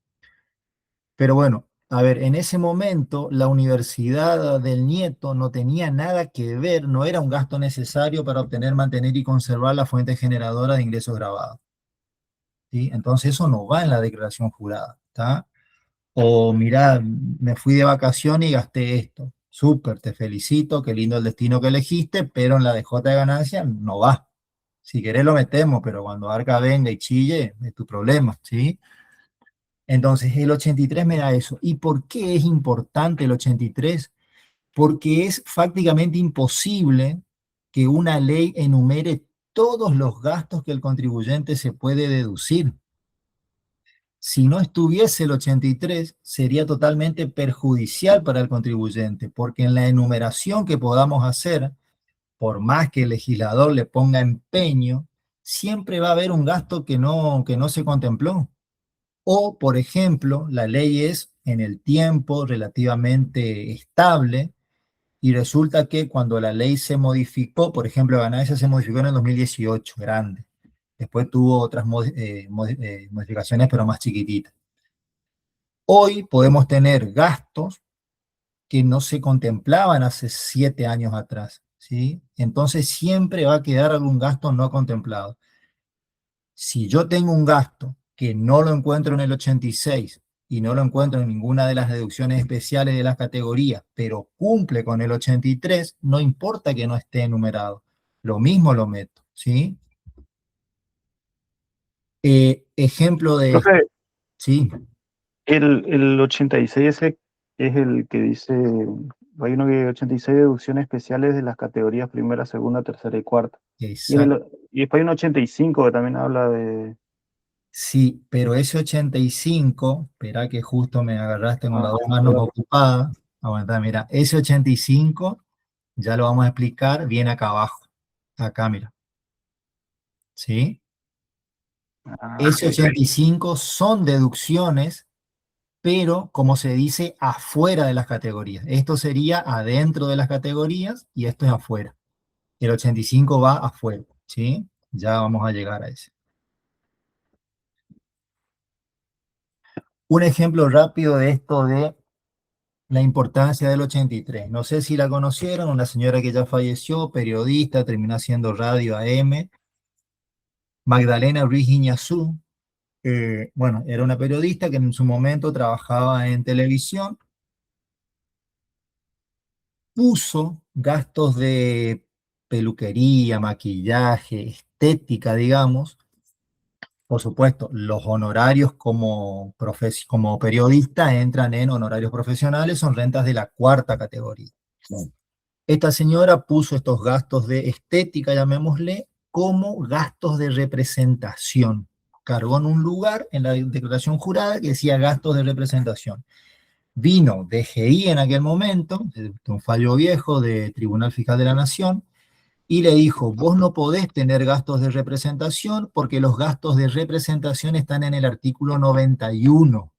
Pero bueno, a ver, en ese momento la universidad del nieto no tenía nada que ver, no era un gasto necesario para obtener, mantener y conservar la fuente generadora de ingresos grabados, ¿sí? Entonces eso no va en la declaración jurada, ¿está? O mira, me fui de vacaciones y gasté esto. Súper, te felicito, qué lindo el destino que elegiste, pero en la DJ de ganancia no va. Si querés lo metemos, pero cuando Arca venga y chille, es tu problema, ¿sí? Entonces, el 83 me da eso. ¿Y por qué es importante el 83? Porque es prácticamente imposible que una ley enumere todos los gastos que el contribuyente se puede deducir. Si no estuviese el 83, sería totalmente perjudicial para el contribuyente, porque en la enumeración que podamos hacer, por más que el legislador le ponga empeño, siempre va a haber un gasto que no se contempló. O, por ejemplo, la ley es en el tiempo relativamente estable y resulta que cuando la ley se modificó, por ejemplo, la ganancia se modificó en el 2018, grande. Después tuvo otras modificaciones, pero más chiquititas. Hoy podemos tener gastos que no se contemplaban hace 7 años atrás, ¿sí? Entonces siempre va a quedar algún gasto no contemplado. Si yo tengo un gasto que no lo encuentro en el 86 y no lo encuentro en ninguna de las deducciones especiales de las categorías, pero cumple con el 83, no importa que no esté enumerado. Lo mismo lo meto, ¿sí? Ejemplo de, Profe, sí, el 86 ese es el que dice, hay uno que 86 deducciones especiales de las categorías primera, segunda, tercera y cuarta. exacto. Y después hay un 85 que también habla de... Sí, pero ese 85, espera que justo me agarraste con las Ah, dos manos perdón. ocupadas. Aguanta, mira, ese 85, ya lo vamos a explicar, viene acá abajo. Acá, mira, ¿sí? Ah, Ese ok. 85 son deducciones, pero como se dice, afuera de las categorías. Esto sería adentro de las categorías y esto es afuera. El 85 va afuera, ¿sí? Ya vamos a llegar a ese. Un ejemplo rápido de esto de la importancia del 83. No sé si la conocieron, una señora que ya falleció, periodista, terminó haciendo radio AM, Magdalena Ruiz Iñazú. Bueno, era una periodista que en su momento trabajaba en televisión, puso gastos de peluquería, maquillaje, estética, digamos. Por supuesto, los honorarios como periodista entran en honorarios profesionales, son rentas de la cuarta categoría. Esta señora puso estos gastos de estética, llamémosle, como gastos de representación. Cargó en un lugar en la declaración jurada que decía gastos de representación. Vino DGI en aquel momento, un fallo viejo de Tribunal Fiscal de la Nación, y le dijo, vos no podés tener gastos de representación porque los gastos de representación están en el artículo 91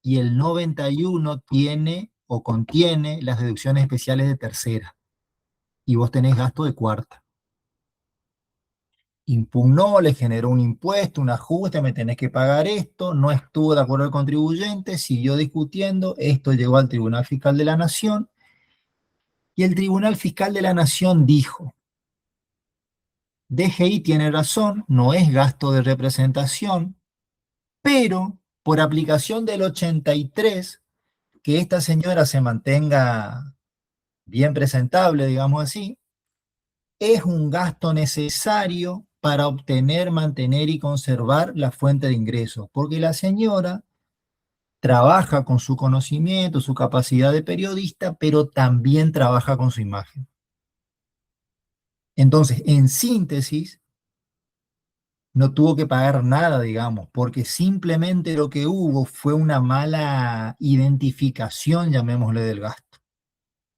y el 91 tiene o contiene las deducciones especiales de tercera y vos tenés gasto de cuarta. Impugnó, le generó un impuesto, un ajuste, me tenés que pagar esto, no estuvo de acuerdo el contribuyente, siguió discutiendo, esto llegó al Tribunal Fiscal de la Nación y el Tribunal Fiscal de la Nación dijo, DGI tiene razón, no es gasto de representación, pero por aplicación del 83, que esta señora se mantenga bien presentable, digamos así, es un gasto necesario para obtener, mantener y conservar la fuente de ingresos, porque la señora trabaja con su conocimiento, su capacidad de periodista, pero también trabaja con su imagen. Entonces, en síntesis, no tuvo que pagar nada, digamos, porque simplemente lo que hubo fue una mala identificación, llamémosle, del gasto,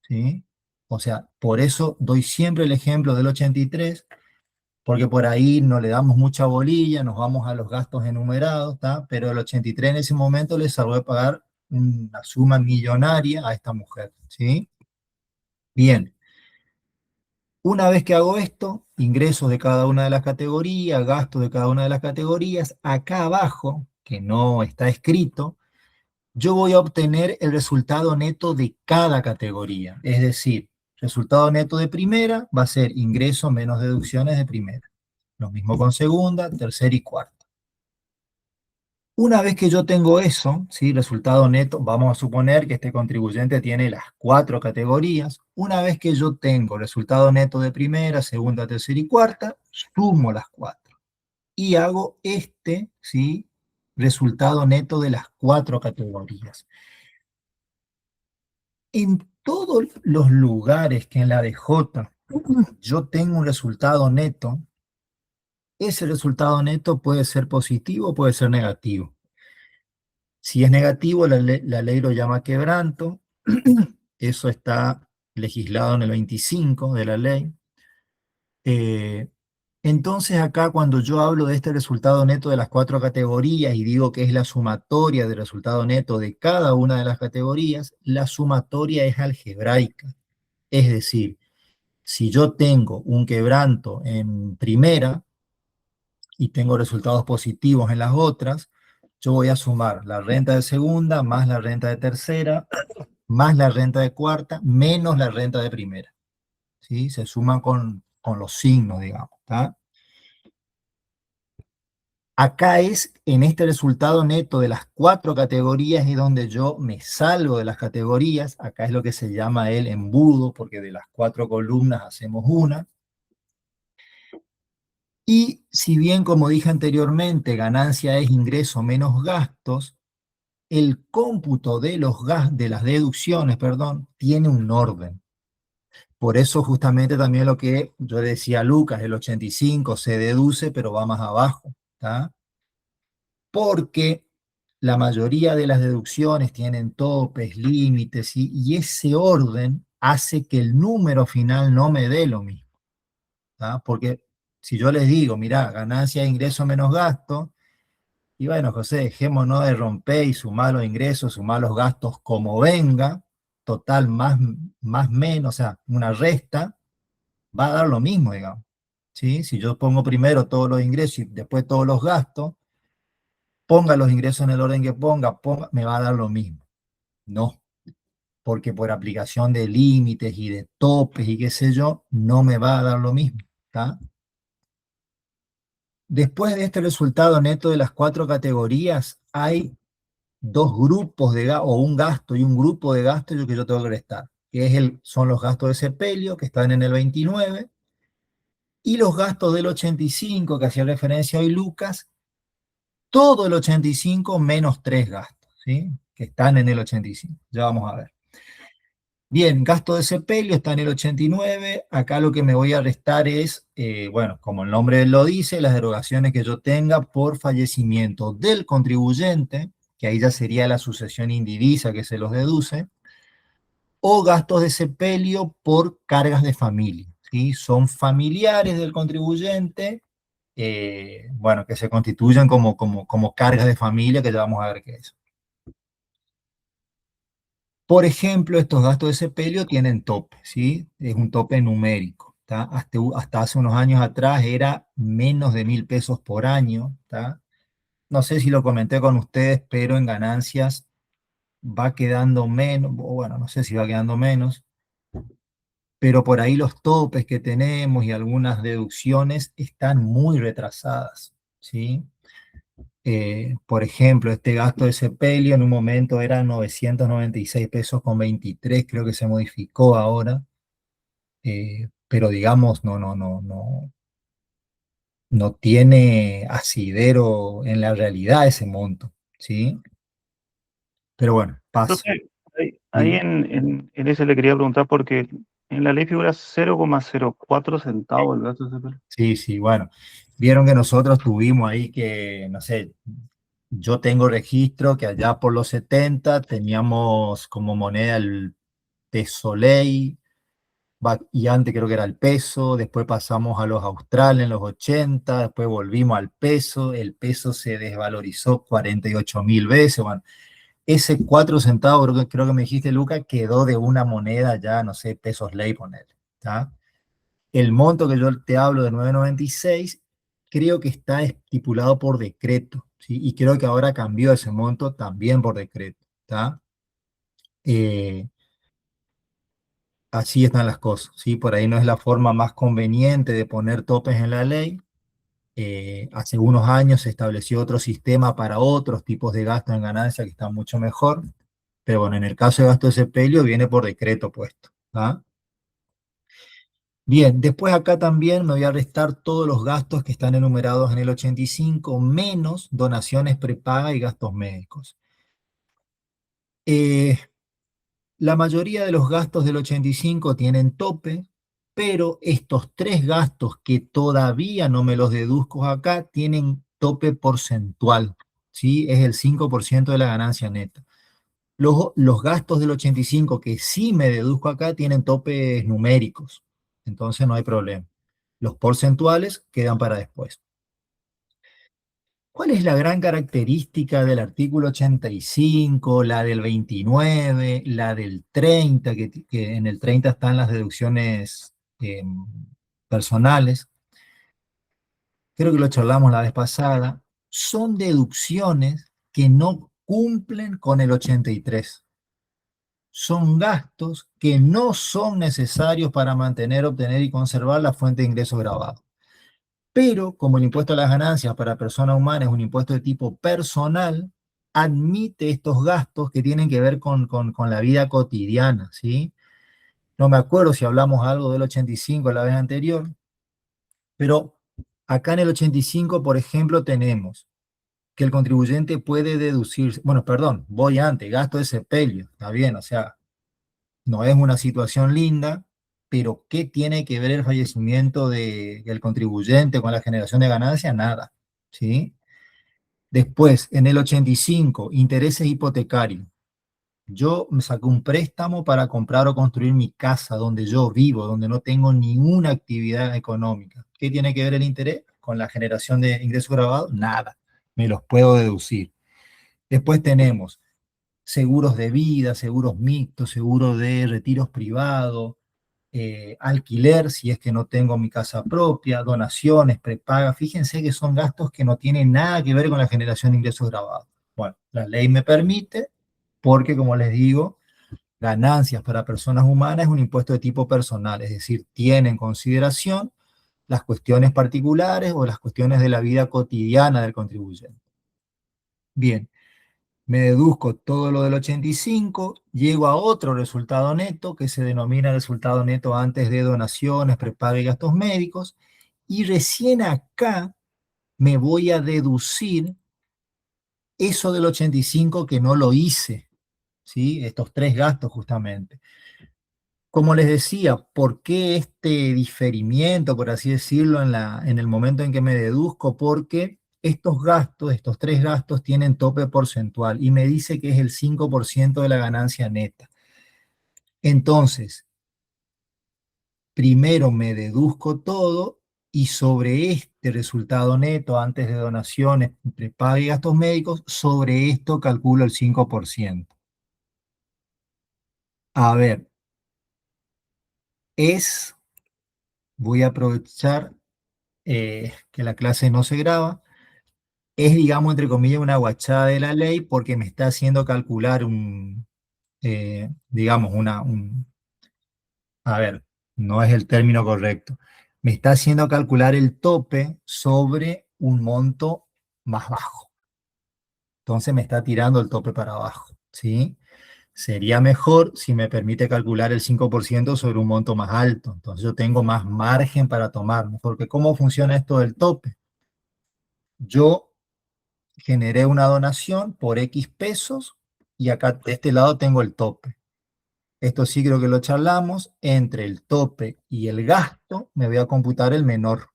¿sí? O sea, por eso doy siempre el ejemplo del 83, porque por ahí no le damos mucha bolilla, nos vamos a los gastos enumerados, ¿tá? Pero el 83 en ese momento le salvó de pagar una suma millonaria a esta mujer, ¿sí? Bien, una vez que hago esto, ingresos de cada una de las categorías, gastos de cada una de las categorías, acá abajo, que no está escrito, yo voy a obtener el resultado neto de cada categoría. Es decir, resultado neto de primera va a ser ingreso menos deducciones de primera. Lo mismo con segunda, tercera y cuarta. Una vez que yo tengo eso, ¿sí? Resultado neto, vamos a suponer que este contribuyente tiene las 4 categorías. Una vez que yo tengo resultado neto de primera, segunda, tercera y cuarta, sumo las 4 y hago este, ¿sí? Resultado neto de las 4 categorías. En todos los lugares que en la DJ yo tengo un resultado neto, ese resultado neto puede ser positivo o puede ser negativo. Si es negativo, la ley lo llama quebranto. Eso está legislado en el 25 de la ley. Eh, entonces acá cuando yo hablo de este resultado neto de las 4 categorías y digo que es la sumatoria del resultado neto de cada una de las categorías, la sumatoria es algebraica. Es decir, si yo tengo un quebranto en primera y tengo resultados positivos en las otras, yo voy a sumar la renta de segunda más la renta de tercera más la renta de cuarta, menos la renta de primera. ¿Sí? Se suman con los signos, digamos. ¿Tá? Acá es, en este resultado neto de las 4 categorías, es donde yo me salgo de las categorías. Acá es lo que se llama el embudo, porque de las 4 columnas hacemos una. Y si bien, como dije anteriormente, ganancia es ingreso menos gastos, el cómputo de de las deducciones, perdón, tiene un orden. Por eso justamente también lo que yo decía a Lucas, el 85 se deduce, pero va más abajo, ¿tá? Porque la mayoría de las deducciones tienen topes, límites, y ese orden hace que el número final no me dé lo mismo, ¿tá? Porque si yo les digo, mira, ganancia de ingreso menos gasto, y bueno, José, dejémonos de romper y sumar los ingresos, sumar los gastos como venga, total más menos, o sea, una resta, va a dar lo mismo, digamos. ¿Sí? Si yo pongo primero todos los ingresos y después todos los gastos, ponga los ingresos en el orden que ponga, me va a dar lo mismo. No, porque por aplicación de límites y de topes y qué sé yo, no me va a dar lo mismo. ¿Tá? Después de este resultado neto de las 4 categorías, hay 2 grupos de gasto, o un gasto y un grupo de gastos que yo tengo que restar, que son los gastos de sepelio, que están en el 29, y los gastos del 85, que hacía referencia hoy Lucas, todo el 85 menos 3 gastos, ¿sí? Que están en el 85. Ya vamos a ver. Bien, gasto de sepelio está en el 89. Acá lo que me voy a restar es, bueno, como el nombre lo dice, las derogaciones que yo tenga por fallecimiento del contribuyente, que ahí ya sería la sucesión indivisa que se los deduce, o gastos de sepelio por cargas de familia, ¿sí? Son familiares del contribuyente, bueno, que se constituyen como cargas de familia, que ya vamos a ver qué es. Por ejemplo, estos gastos de sepelio tienen tope, ¿sí? Es un tope numérico, ¿tá? Hasta hace unos años atrás era menos de 1.000 pesos por año, ¿tá? No sé si lo comenté con ustedes, pero en ganancias va quedando menos, o bueno, no sé si va quedando menos, pero por ahí los topes que tenemos y algunas deducciones están muy retrasadas, ¿sí? Por ejemplo, este gasto de sepelio en un momento era 996 pesos con 23, creo que se modificó ahora, pero digamos, no tiene asidero en la realidad ese monto, ¿sí? Pero bueno, pasa. Entonces, ahí ¿Sí? en ese le quería preguntar porque en la ley figura 0,04 centavos el gasto de CPL. Sí, sí, bueno. Vieron que nosotros tuvimos ahí que, no sé, yo tengo registro que allá por los 70 teníamos como moneda el tesoley, y antes creo que era el peso, después pasamos a los australes en los 80, después volvimos al peso, el peso se desvalorizó 48.000 veces, bueno, ese 4 centavos, creo que me dijiste, Luca, quedó de una moneda ya, no sé, pesos ley, poner, ¿está? El monto que yo te hablo de 996, creo que está estipulado por decreto, ¿sí? Y creo que ahora cambió ese monto también por decreto, ¿está? Eh, Así están las cosas, ¿sí? Por ahí no es la forma más conveniente de poner topes en la ley. Hace unos años se estableció otro sistema para otros tipos de gasto en ganancia que está mucho mejor, pero bueno, en el caso de gasto de sepelio viene por decreto puesto, ¿ah? Bien, después acá también me voy a restar todos los gastos que están enumerados en el 85, menos donaciones prepagas y gastos médicos. Eh, La mayoría de los gastos del 85 tienen tope, pero estos 3 gastos que todavía no me los deduzco acá tienen tope porcentual, ¿sí? Es el 5% de la ganancia neta. Los gastos del 85 que sí me deduzco acá tienen topes numéricos, entonces no hay problema. Los porcentuales quedan para después. ¿Cuál es la gran característica del artículo 85, la del 29, la del 30, que en el 30 están las deducciones personales? Creo que lo charlamos la vez pasada. Son deducciones que no cumplen con el 83. son gastos que no son necesarios para mantener, obtener y conservar la fuente de ingreso grabado. Pero como el impuesto a las ganancias para personas humanas es un impuesto de tipo personal, admite estos gastos que tienen que ver con la vida cotidiana, ¿sí? No me acuerdo si hablamos algo del 85 la vez anterior, pero acá en el 85, por ejemplo, tenemos que el contribuyente puede deducir, bueno, perdón, voy antes, gasto de sepelio, está bien, o sea, no es una situación linda, pero ¿qué tiene que ver el fallecimiento del contribuyente con la generación de ganancias? Nada, ¿sí? Después, en el 85, intereses hipotecarios. Yo me saqué un préstamo para comprar o construir mi casa donde yo vivo, donde no tengo ninguna actividad económica. ¿Qué tiene que ver el interés con la generación de ingresos grabados? Nada, me los puedo deducir. Después tenemos seguros de vida, seguros mixtos, seguros de retiros privados, alquiler si es que no tengo mi casa propia, donaciones, prepaga. Fíjense que son gastos que no tienen nada que ver con la generación de ingresos grabados. Bueno, la ley me permite porque, como les digo, ganancias para personas humanas es un impuesto de tipo personal, es decir, tiene en consideración las cuestiones particulares o las cuestiones de la vida cotidiana del contribuyente. Bien, me deduzco todo lo del 85, llego a otro resultado neto que se denomina resultado neto antes de donaciones, prepaga y gastos médicos, y recién acá me voy a deducir eso del 85 que no lo hice, ¿sí? Estos tres gastos justamente. Como les decía, ¿por qué este diferimiento, por así decirlo, en el momento en que me deduzco? Porque estos gastos, estos tres gastos, tienen tope porcentual y me dice que es el 5% de la ganancia neta. Entonces, primero me deduzco todo y sobre este resultado neto, antes de donaciones, prepaga y gastos médicos, sobre esto calculo el 5%. A ver, voy a aprovechar que la clase no se graba, es, digamos, entre comillas, una guachada de la ley porque me está haciendo calcular digamos, a ver, no es el término correcto, me está haciendo calcular el tope sobre un monto más bajo. Entonces me está tirando el tope para abajo, ¿sí? Sería mejor si me permite calcular el 5% sobre un monto más alto. Entonces yo tengo más margen para tomar, porque ¿cómo funciona esto del tope? Yo generé una donación por X pesos y acá de este lado tengo el tope. Esto sí creo que lo charlamos. Entre el tope y el gasto me voy a computar el menor.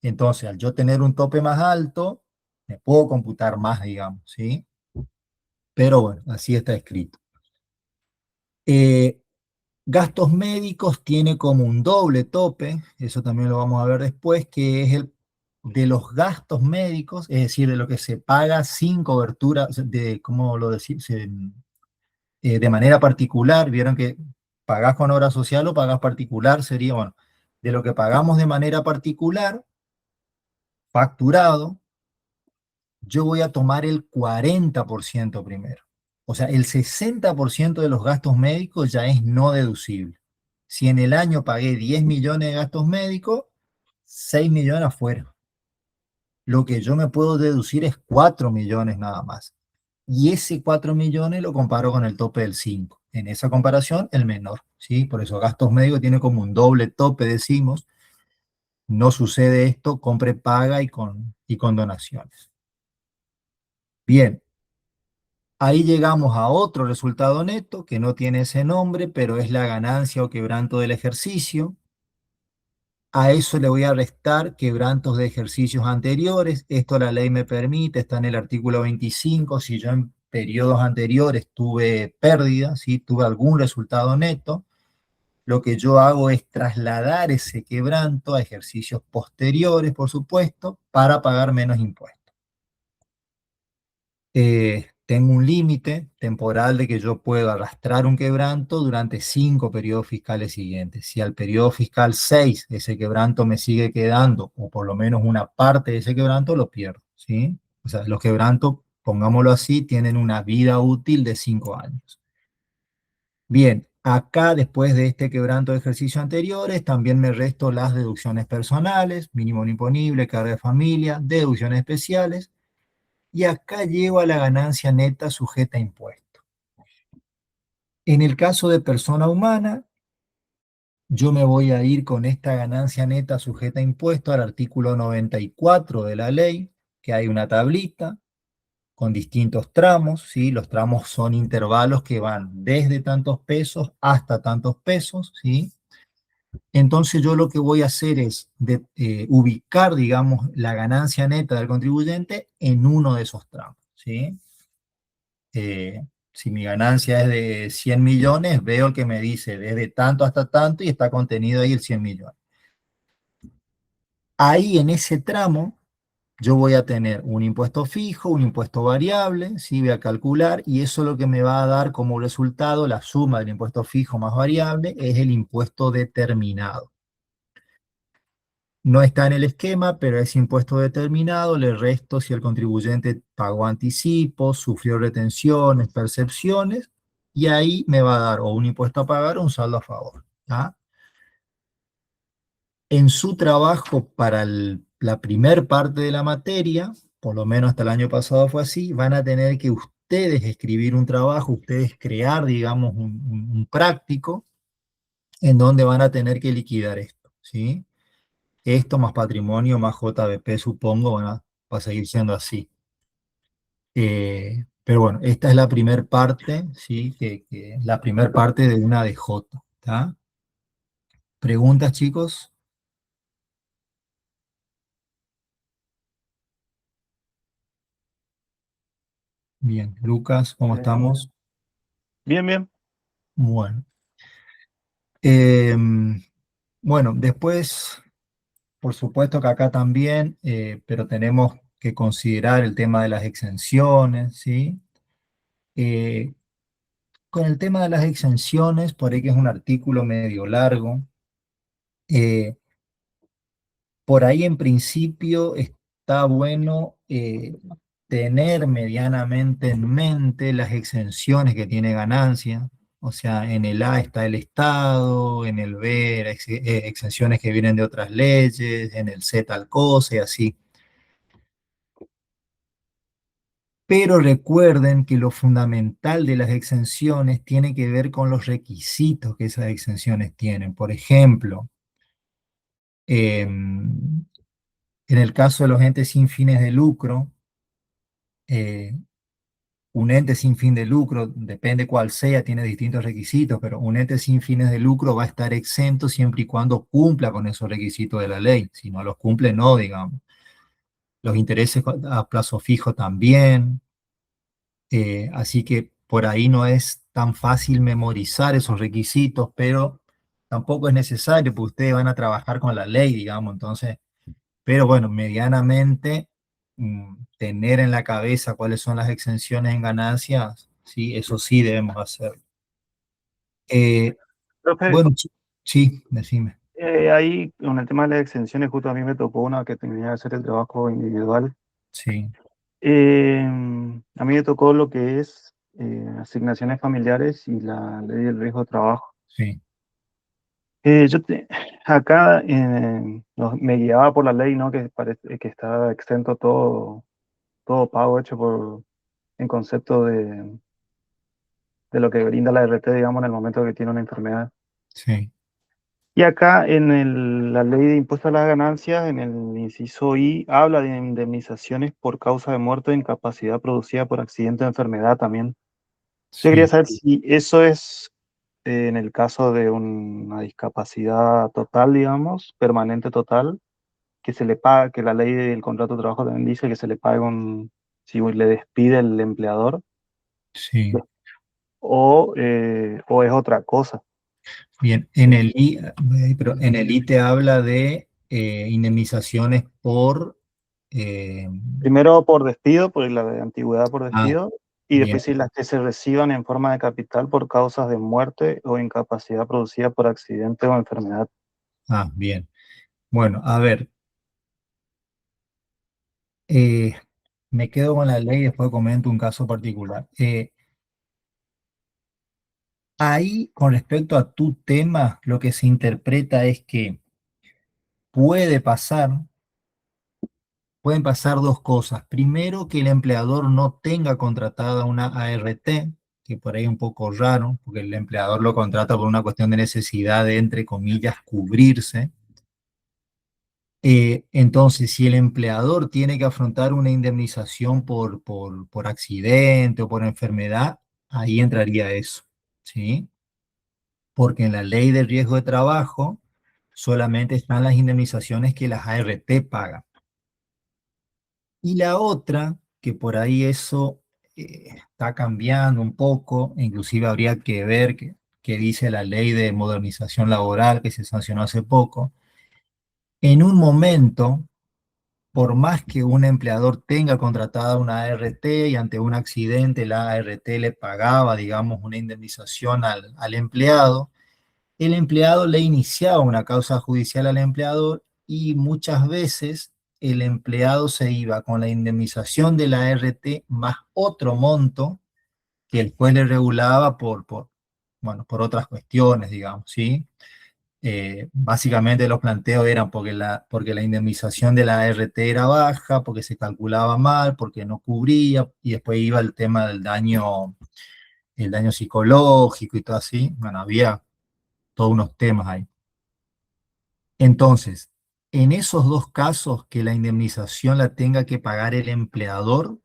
Entonces, al yo tener un tope más alto, me puedo computar más, digamos, ¿sí? Pero bueno, así está escrito. Eh, Gastos médicos tiene como un doble tope, eso también lo vamos a ver después, que es el de los gastos médicos, es decir, de lo que se paga sin cobertura, de, ¿cómo lo decimos? De manera particular, vieron que pagás con obra social o pagás particular, sería, bueno, de lo que pagamos de manera particular, facturado, yo voy a tomar el 40% primero. O sea, el 60% de los gastos médicos ya es no deducible. Si en el año pagué 10 millones de gastos médicos, 6 millones afuera. Lo que yo me puedo deducir es 4 millones nada más. Y ese 4 millones lo comparo con el tope del 5. En esa comparación, el menor, ¿sí? Por eso gastos médicos tiene como un doble tope, decimos. No sucede esto con prepaga y con donaciones. Bien, ahí llegamos a otro resultado neto que no tiene ese nombre, pero es la ganancia o quebranto del ejercicio. A eso le voy a restar quebrantos de ejercicios anteriores. Esto la ley me permite, está en el artículo 25. Si yo en periodos anteriores tuve pérdidas, si tuve algún resultado neto, lo que yo hago es trasladar ese quebranto a ejercicios posteriores, por supuesto, para pagar menos impuestos. Tengo un límite temporal de que yo puedo arrastrar un quebranto durante 5 periodos fiscales siguientes. Si al periodo fiscal 6 ese quebranto me sigue quedando, o por lo menos una parte de ese quebranto, lo pierdo, ¿sí? O sea, los quebrantos, pongámoslo así, tienen una vida útil de 5 años. Bien, acá después de este quebranto de ejercicios anteriores, también me resto las deducciones personales, mínimo no imponible, carga de familia, deducciones especiales, y acá llego a la ganancia neta sujeta a impuesto. En el caso de persona humana, yo me voy a ir con esta ganancia neta sujeta a impuesto al artículo 94 de la ley, que hay una tablita con distintos tramos, ¿sí? Los tramos son intervalos que van desde tantos pesos hasta tantos pesos, ¿sí? Entonces yo lo que voy a hacer es ubicar, digamos, la ganancia neta del contribuyente en uno de esos tramos, ¿sí? Si mi ganancia es de 100 millones, veo que me dice desde tanto hasta tanto y está contenido ahí el 100 millones. Ahí en ese tramo yo voy a tener un impuesto fijo, un impuesto variable, ¿sí? Voy a calcular y eso lo que me va a dar como resultado, la suma del impuesto fijo más variable, es el impuesto determinado. No está en el esquema, pero es impuesto determinado, le resto si el contribuyente pagó anticipos, sufrió retenciones, percepciones, y ahí me va a dar o un impuesto a pagar o un saldo a favor. ¿Ah? En su trabajo para la primer parte de la materia, por lo menos hasta el año pasado fue así, van a tener que ustedes escribir un trabajo, ustedes crear, digamos, un práctico en donde van a tener que liquidar esto, ¿sí? Esto más patrimonio más JBP, supongo, va a seguir siendo así. Pero bueno, esta es la primer parte, ¿sí? La primer parte de una DJ, ¿tá? ¿Preguntas, chicos? Bien, Lucas, ¿cómo Eh, estamos? bien, bien. Bueno. Em, bueno, después, por supuesto que acá también, pero tenemos que considerar el tema de las exenciones, ¿sí? Eh, con el tema de las exenciones, por ahí que es un artículo medio largo, eh, por ahí en principio está bueno tener medianamente en mente las exenciones que tiene ganancia. O sea, en el A está el Estado, en el B exenciones que vienen de otras leyes, en el C tal cosa y así. Pero recuerden que lo fundamental de las exenciones tiene que ver con los requisitos que esas exenciones tienen. Por ejemplo, en el caso de los entes sin fines de lucro, eh, un ente sin fin de lucro, depende cuál sea, tiene distintos requisitos, pero un ente sin fines de lucro va a estar exento siempre y cuando cumpla con esos requisitos de la ley. Si no los cumple, no, digamos. Los intereses a plazo fijo también. Así que por ahí no es tan fácil memorizar esos requisitos, pero tampoco es necesario, porque ustedes van a trabajar con la ley, digamos. Entonces, pero bueno, medianamente tener en la cabeza cuáles son las exenciones en ganancias, sí, eso sí debemos hacer. Eh, Profe, bueno, sí, decime. ahí con el tema de las exenciones, justo a mí me tocó una que tenía que hacer el trabajo individual. Sí, A mí me tocó lo que es asignaciones familiares y la ley del riesgo de trabajo. sí, Eh, yo te- Acá me guiaba por la ley, ¿no? Que parece que está exento todo pago hecho en concepto de lo que brinda la RT, digamos, en el momento que tiene una enfermedad. sí, Y acá la ley de impuesto a las ganancias, en el inciso I, habla de indemnizaciones por causa de muerte o incapacidad producida por accidente o enfermedad también. Yo quería sí, saber si eso es en el caso de una discapacidad total, digamos, permanente total, que se le paga, que la ley del contrato de trabajo también dice que se le paga si le despide el empleador, sí. o es otra cosa. Bien, en el I, pero en el I te habla de indemnizaciones por... eh, Primero por despido, por la de antigüedad por ah, despido, y bien, después si las que se reciban en forma de capital por causas de muerte o incapacidad producida por accidente o enfermedad. bien. Bueno, a ver, eh, me quedo con la ley y después comento un caso particular. Ahí, con respecto a tu tema, lo que se interpreta es que puede pasar, pueden pasar dos cosas. Primero, que el empleador no tenga contratada una ART, que por ahí es un poco raro, porque el empleador lo contrata por una cuestión de necesidad de, entre comillas, cubrirse. Entonces, si el empleador tiene que afrontar una indemnización por accidente o por enfermedad, ahí entraría eso, ¿sí? Porque en la ley de riesgo de trabajo solamente están las indemnizaciones que las ART pagan. Y la otra, que por ahí eso está cambiando un poco, e inclusive habría que ver qué dice la ley de modernización laboral que se sancionó hace poco. En un momento, por más que un empleador tenga contratada una ART y ante un accidente la ART le pagaba, digamos, una indemnización al empleado, el empleado le iniciaba una causa judicial al empleador y muchas veces el empleado se iba con la indemnización de la ART más otro monto que el juez le regulaba bueno, por otras cuestiones, digamos, ¿sí? Básicamente los planteos eran porque la indemnización de la ART era baja, porque se calculaba mal, porque no cubría, y después iba el tema del el daño psicológico y todo así. Bueno, había todos unos temas ahí. Entonces, en esos dos casos que la indemnización la tenga que pagar el empleador,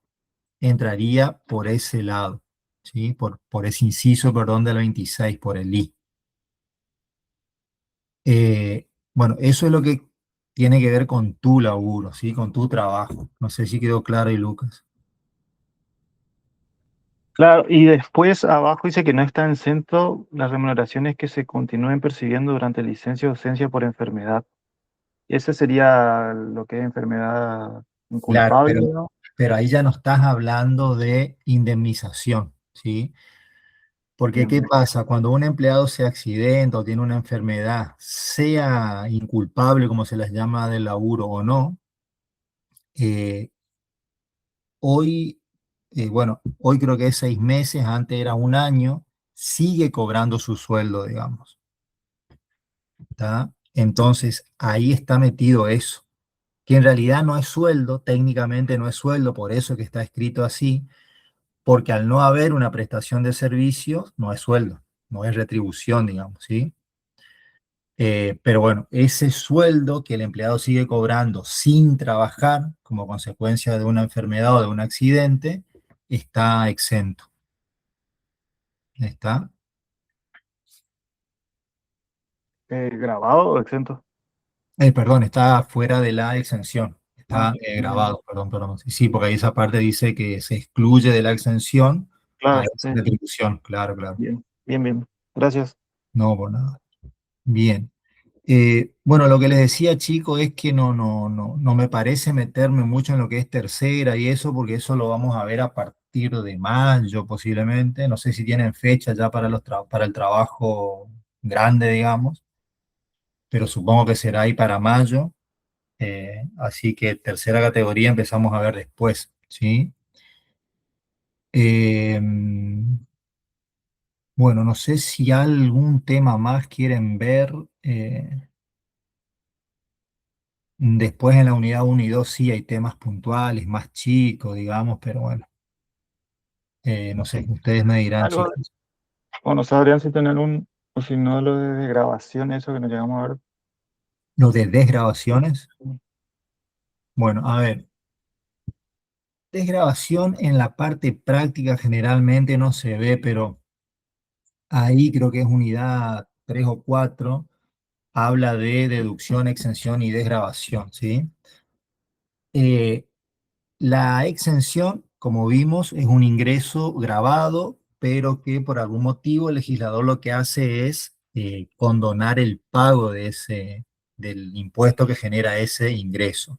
entraría por ese lado, ¿sí? Por ese inciso, perdón, del 26, por el I. Bueno, eso es lo que tiene que ver con tu laburo, ¿sí? Con tu trabajo. No sé si quedó claro y Lucas. Claro, y después abajo dice que no está en centro las remuneraciones que se continúen percibiendo durante licencia o ausencia por enfermedad. Ese sería lo que es enfermedad Claro, inculpable, ¿no? pero ahí ya no estás hablando de indemnización, ¿sí? Porque ¿qué Bien. pasa? Cuando un empleado se accidenta o tiene una enfermedad, sea inculpable, como se les llama del laburo o no, eh, hoy, bueno, hoy creo que es 6 meses, antes era un año, sigue cobrando su sueldo, digamos, ¿tá? Entonces, ahí está metido eso, que en realidad no es sueldo, técnicamente no es sueldo, por eso que está escrito así, porque al no haber una prestación de servicios, no es sueldo, no es retribución, digamos, ¿sí? Pero bueno, ese sueldo que el empleado sigue cobrando sin trabajar como consecuencia de una enfermedad o de un accidente, está exento. ¿Está? ¿Grabado o exento? Perdón, está fuera de la exención. Ah, Está bien. grabado, perdón, perdón. Sí, sí, porque ahí esa parte dice que se excluye de la exención a Claro, esa sí, retribución. Claro, claro. bien, bien, bien. Gracias. No, por nada. Bien. Bueno, lo que les decía, chico, es que no me parece meterme mucho en lo que es tercera y eso, porque eso lo vamos a ver a partir de mayo posiblemente. No sé si tienen fecha ya para para el trabajo grande, digamos, pero supongo que será ahí para mayo. Así que tercera categoría empezamos a ver después, ¿sí? Eh, bueno, no sé si algún tema más quieren ver. eh, Después en la unidad uno y 2 sí hay temas puntuales, más chicos, digamos, pero bueno, no sé, ustedes me dirán, Algo, chicos. o no sabrían si tener o si no lo de grabación, eso que nos llegamos a ver. Lo de desgrabaciones, bueno, a ver, desgrabación en la parte práctica generalmente no se ve, pero ahí creo que es unidad 3 o 4 habla de deducción, exención y desgrabación, ¿sí? Eh, La exención, como vimos, es un ingreso grabado, pero que por algún motivo el legislador lo que hace es condonar el pago del impuesto que genera ese ingreso.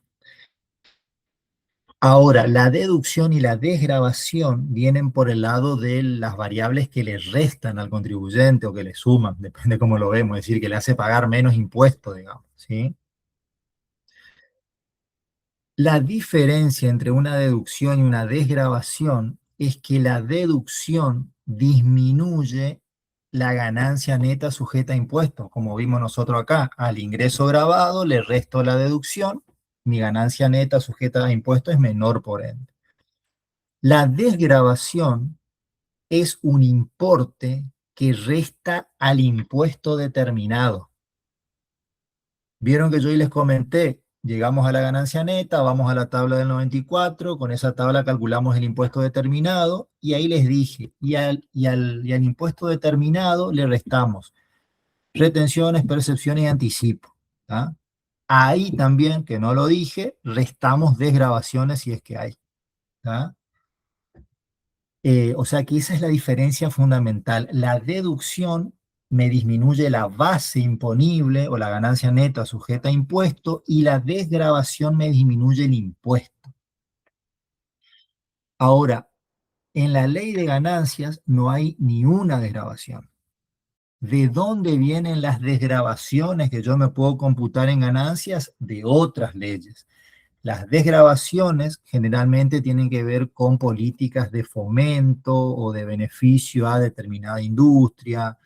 Ahora, la deducción y la desgravación vienen por el lado de las variables que le restan al contribuyente o que le suman, depende cómo lo vemos, es decir, que le hace pagar menos impuestos, digamos, ¿sí? La diferencia entre una deducción y una desgravación es que la deducción disminuye la ganancia neta sujeta a impuestos, como vimos nosotros acá. Al ingreso grabado le resto la deducción, mi ganancia neta sujeta a impuestos es menor por ende. La desgravación es un importe que resta al impuesto determinado. Vieron que yo hoy les comenté, llegamos a la ganancia neta, vamos a la tabla del 94, con esa tabla calculamos el impuesto determinado y ahí les dije, y al impuesto determinado le restamos retenciones, percepciones y anticipo. ¿Tá? Ahí también, que no lo dije, restamos desgravaciones si es que hay. ¿Tá? O sea que esa es la diferencia fundamental. La deducción me disminuye la base imponible o la ganancia neta sujeta a impuesto y la desgravación me disminuye el impuesto. Ahora, en la ley de ganancias no hay ni una desgravación. ¿De dónde vienen las desgravaciones que yo me puedo computar en ganancias? De otras leyes. Las desgravaciones generalmente tienen que ver con políticas de fomento o de beneficio a determinada industria,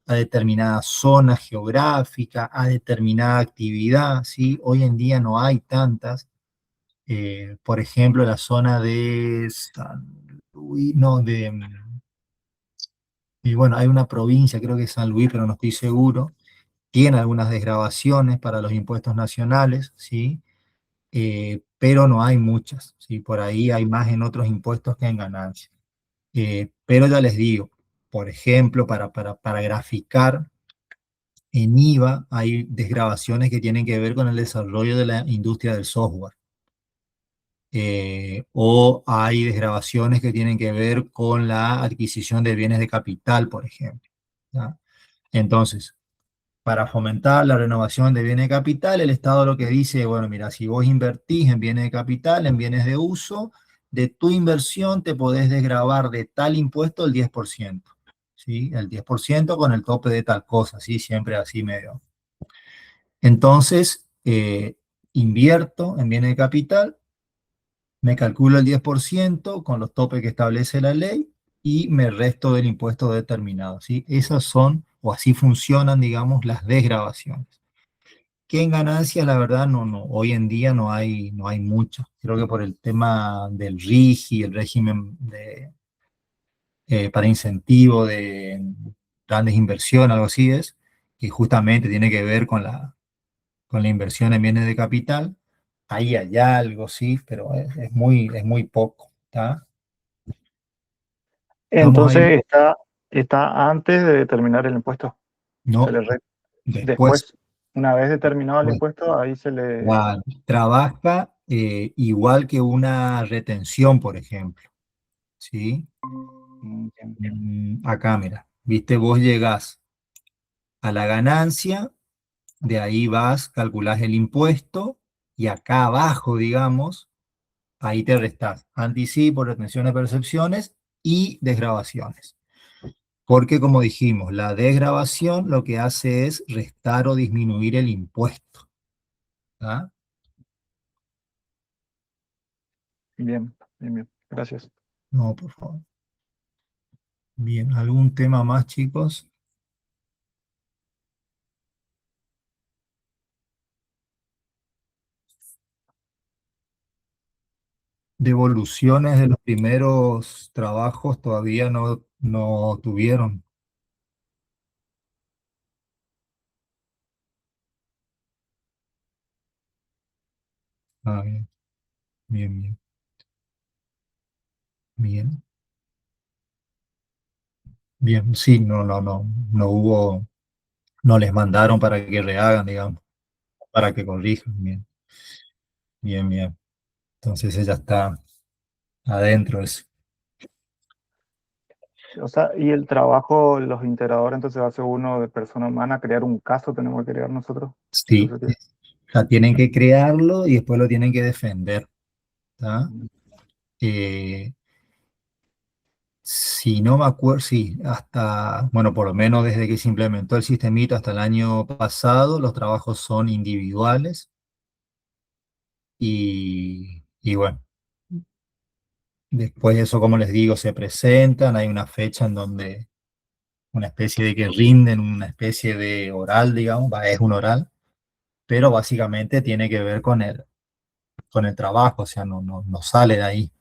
a determinada zona geográfica, a determinada actividad, ¿sí? Hoy en día no hay tantas. Por ejemplo, la zona de San Luis, no, y bueno, hay una provincia, creo que es San Luis, pero no estoy seguro, tiene algunas desgravaciones para los impuestos nacionales, ¿sí? Pero no hay muchas, ¿sí? Por ahí hay más en otros impuestos que en ganancias. Pero ya les digo, por ejemplo, para graficar, en IVA hay desgravaciones que tienen que ver con el desarrollo de la industria del software. O hay desgravaciones que tienen que ver con la adquisición de bienes de capital, por ejemplo. ¿Ya? Entonces, para fomentar la renovación de bienes de capital, el Estado lo que dice, bueno, mira, si vos invertís en bienes de capital, en bienes de uso, de tu inversión te podés desgravar de tal impuesto el 10%, ¿sí? El 10% con el tope de tal cosa, ¿sí? Siempre así medio. Entonces, invierto en bienes de capital, me calculo el 10% con los topes que establece la ley y me resto del impuesto determinado, ¿sí? Esas son, o así funcionan, digamos, las desgravaciones. Que en ganancias, la verdad, hoy en día no hay mucho. Creo que por el tema del RIGI, el régimen para incentivo de grandes inversiones, algo así es, que justamente tiene que ver con la inversión en bienes de capital. Ahí hay algo, sí, pero es muy poco, ¿tá? Estamos ahí, Entonces está antes de determinar el impuesto. Se no, le re- después, Después, una vez determinado el pues, impuesto, ahí se le... trabaja igual que una retención, por ejemplo, ¿sí? Bien. Acá, mira, viste, vos llegás a la ganancia, de ahí vas, calculás el impuesto, y acá abajo, digamos, ahí te restás anticipo, retención de percepciones y desgravaciones. Porque como dijimos, la desgravación lo que hace es restar o disminuir el impuesto. ¿Ah? Bien. Gracias. No, por favor. Bien, ¿algún tema más, chicos? Devoluciones de los primeros trabajos todavía no tuvieron. Ah, bien, bien. Bien, bien, sí, no hubo, no les mandaron para que rehagan, digamos, para que corrijan, bien. Entonces ella está adentro de eso. O sea, y el trabajo, los integradores, entonces hace uno de persona humana, crear un caso tenemos que crear nosotros. Eso Sí, sería. o sea, tienen que crearlo y después lo tienen que defender, ¿tá? Mm. Eh, si no me acuerdo, sí, hasta, bueno, por lo menos desde que se implementó el sistemito hasta el año pasado, los trabajos son individuales y bueno. Después eso, como les digo, se presentan, hay una fecha en donde una especie de que rinden una especie de oral, digamos, es un oral, pero básicamente tiene que ver con el trabajo, o sea, no sale de ahí.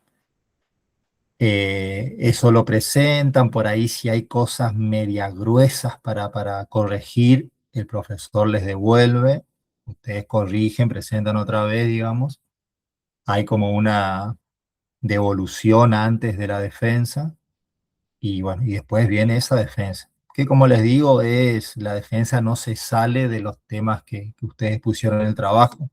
Eso lo presentan, por ahí si hay cosas media gruesas para corregir, el profesor les devuelve, ustedes corrigen, presentan otra vez, digamos. Hay como una devolución antes de la defensa y bueno, y después viene esa defensa, que como les digo, la defensa no se sale de los temas que ustedes pusieron en el trabajo,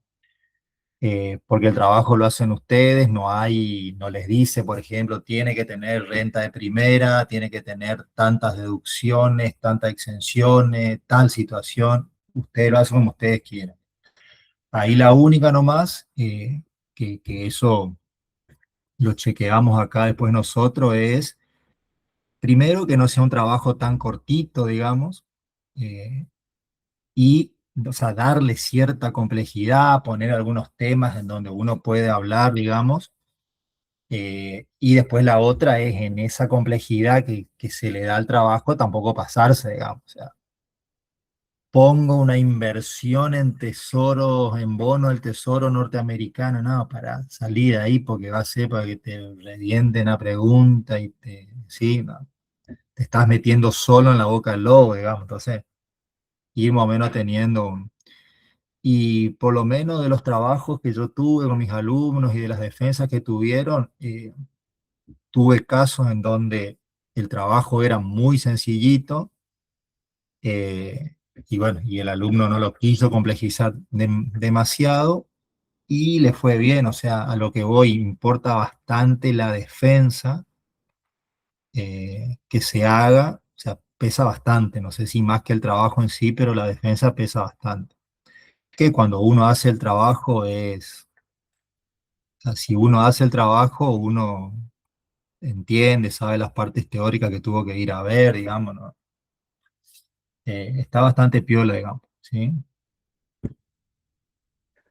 porque el trabajo lo hacen ustedes, no les dice, por ejemplo, tiene que tener renta de primera, tiene que tener tantas deducciones, tantas exenciones, tal situación, ustedes lo hacen como ustedes quieran. Ahí la única nomás, que eso lo chequeamos acá después nosotros, es primero que no sea un trabajo tan cortito, digamos, eh, y, o sea, darle cierta complejidad, poner algunos temas en donde uno puede hablar, digamos, y después la otra es en esa complejidad que se le da al trabajo, tampoco pasarse, digamos. O sea, pongo una inversión en tesoros, en bono del tesoro norteamericano, no, para salir de ahí, porque va a ser para que te revienten a pregunta y sí, no, te estás metiendo solo en la boca del lobo, digamos. Entonces, ir más o menos teniendo. Y por lo menos de los trabajos que yo tuve con mis alumnos y de las defensas que tuvieron, tuve casos en donde el trabajo era muy sencillito, y bueno, y el alumno no lo quiso complejizar demasiado y le fue bien, o sea, a lo que voy, importa bastante la defensa que se haga, o sea, pesa bastante, no sé si más que el trabajo en sí, pero la defensa pesa bastante. Que cuando uno hace el trabajo o sea, si uno hace el trabajo, uno entiende, sabe las partes teóricas que tuvo que ir a ver, digamos, ¿no? Está bastante piola, digamos, ¿sí?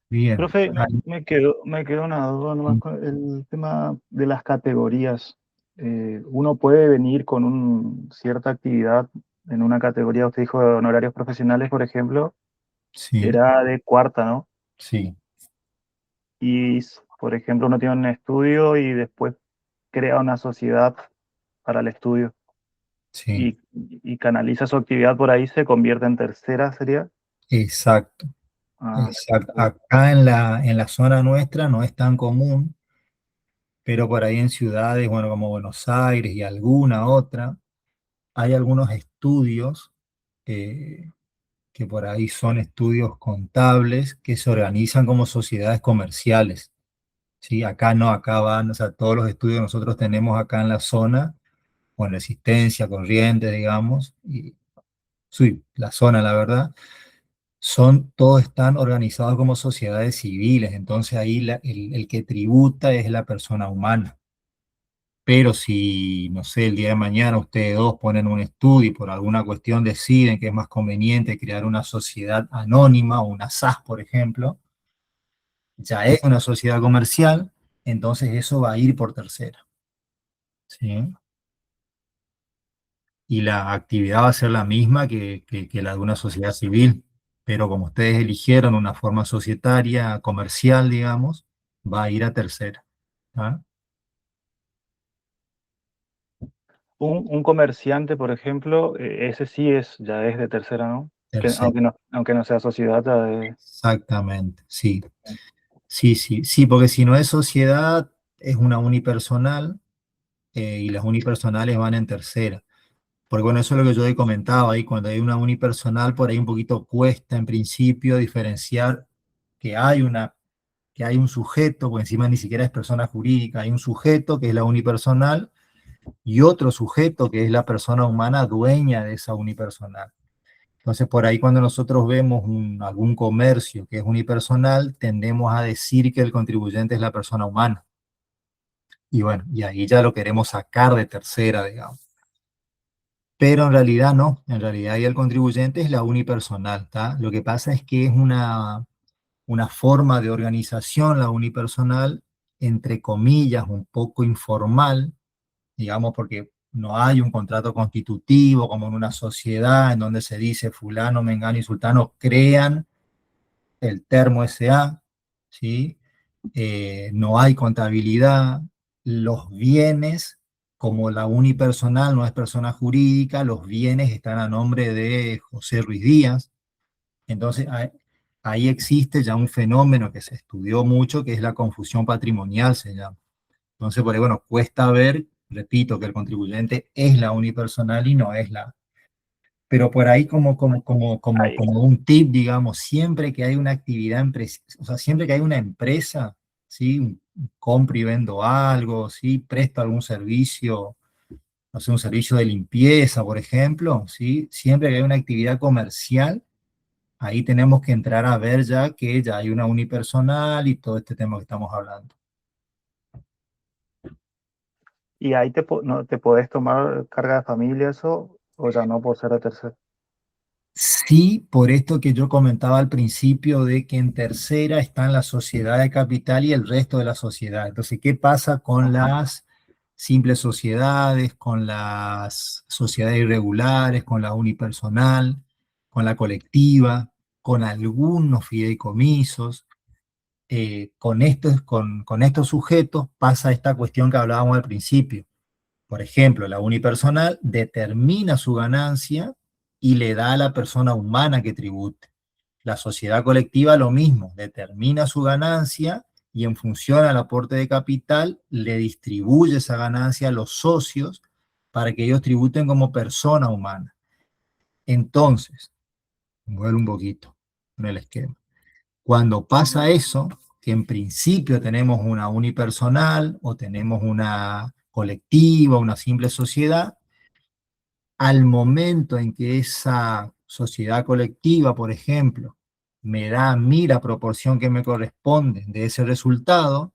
Bien. Profe, me quedó una duda nomás con el tema de las categorías. Uno puede venir con cierta actividad en una categoría, usted dijo de honorarios profesionales, por ejemplo, Sí, era de cuarta, ¿no? sí, Y, por ejemplo, uno tiene un estudio y después crea una sociedad para el estudio sí, y canaliza su actividad por ahí, se convierte en tercera, ¿sería? exacto, Ah, exacto. ok. Acá en la zona nuestra no es tan común, pero por ahí en ciudades, bueno, como Buenos Aires y alguna otra, hay algunos estudios eh, que por ahí son estudios contables que se organizan como sociedades comerciales. Sí, acá no, acá van, o sea, todos los estudios que nosotros tenemos acá en la zona, con resistencia, corriente, digamos, y sí, la zona, la verdad, todos están organizados como sociedades civiles, entonces ahí el que tributa es la persona humana. Pero si, no sé, el día de mañana ustedes dos ponen un estudio y por alguna cuestión deciden que es más conveniente crear una sociedad anónima o una SAS, por ejemplo, ya es una sociedad comercial, entonces eso va a ir por tercera. ¿Sí? Y la actividad va a ser la misma que la de una sociedad civil, pero como ustedes eligieron una forma societaria, comercial, digamos, va a ir a tercera. ¿Ah? Un comerciante, por ejemplo, ese sí ya es de tercera, ¿no? Tercera, Aunque no sea sociedad, ya es. exactamente, sí. Sí, sí, sí, porque si no es sociedad, es una unipersonal, y las unipersonales van en tercera. Porque bueno, eso es lo que yo he comentado ahí, cuando hay una unipersonal, por ahí un poquito cuesta en principio diferenciar que que hay un sujeto, porque encima ni siquiera es persona jurídica, hay un sujeto que es la unipersonal y otro sujeto que es la persona humana dueña de esa unipersonal. Entonces, por ahí cuando nosotros vemos algún comercio que es unipersonal, tendemos a decir que el contribuyente es la persona humana. Y bueno, y ahí ya lo queremos sacar de tercera, digamos. Pero en realidad no, en realidad ahí el contribuyente es la unipersonal, ¿tá? Lo que pasa es que es una forma de organización, la unipersonal, entre comillas, un poco informal, digamos, porque No hay un contrato constitutivo como en una sociedad en donde se dice fulano, mengano y sultano crean el termo SA, ¿sí? No hay contabilidad, los bienes, como la unipersonal no es persona jurídica, los bienes están a nombre de José Ruiz Díaz. Entonces, ahí existe ya un fenómeno que se estudió mucho, que es la confusión patrimonial, se llama. Entonces, por ahí, bueno, cuesta ver, repito, que el contribuyente es la unipersonal y no es la... Pero por ahí Ahí, como un tip, digamos, siempre que hay una actividad empresa, o sea, siempre que hay una empresa, ¿sí? Compro y vendo algo, ¿sí? Presto algún servicio, no sé, un servicio de limpieza, por ejemplo, ¿sí? Siempre que hay una actividad comercial, ahí tenemos que entrar a ver ya que ya hay una unipersonal y todo este tema que estamos hablando. y ahí no, te podés tomar carga de familia eso, o ya no por ser de tercero. Sí, por esto que yo comentaba al principio de que en tercera están la sociedad de capital y el resto de la sociedad. Entonces, ¿qué pasa con Ajá. las simples sociedades, con las sociedades irregulares, con la unipersonal, con la colectiva, con algunos fideicomisos? Con estos sujetos pasa esta cuestión que hablábamos al principio. Por ejemplo, la unipersonal determina su ganancia y le da a la persona humana que tribute. La sociedad colectiva lo mismo, determina su ganancia y en función al aporte de capital le distribuye esa ganancia a los socios para que ellos tributen como persona humana. Entonces, vuelvo un poquito en el esquema. Cuando pasa eso, que en principio tenemos una unipersonal o tenemos una colectiva, una simple sociedad, al momento en que esa sociedad colectiva, por ejemplo, me da a mí la proporción que me corresponde de ese resultado,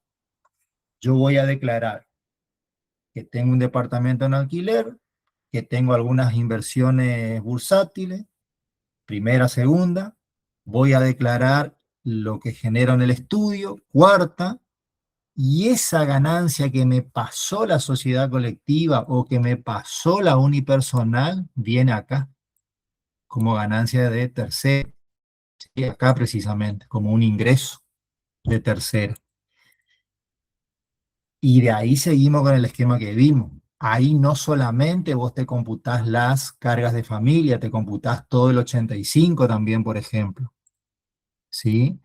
yo voy a declarar que tengo un departamento en alquiler, que tengo algunas inversiones bursátiles, primera, segunda, voy a declarar lo que genero en el estudio, cuarta, y esa ganancia que me pasó la sociedad colectiva o que me pasó la unipersonal viene acá como ganancia de tercero, y acá precisamente, como un ingreso de tercero. Y de ahí seguimos con el esquema que vimos. Ahí no solamente vos te computás las cargas de familia, te computás todo el 85 también, por ejemplo. ¿Sí?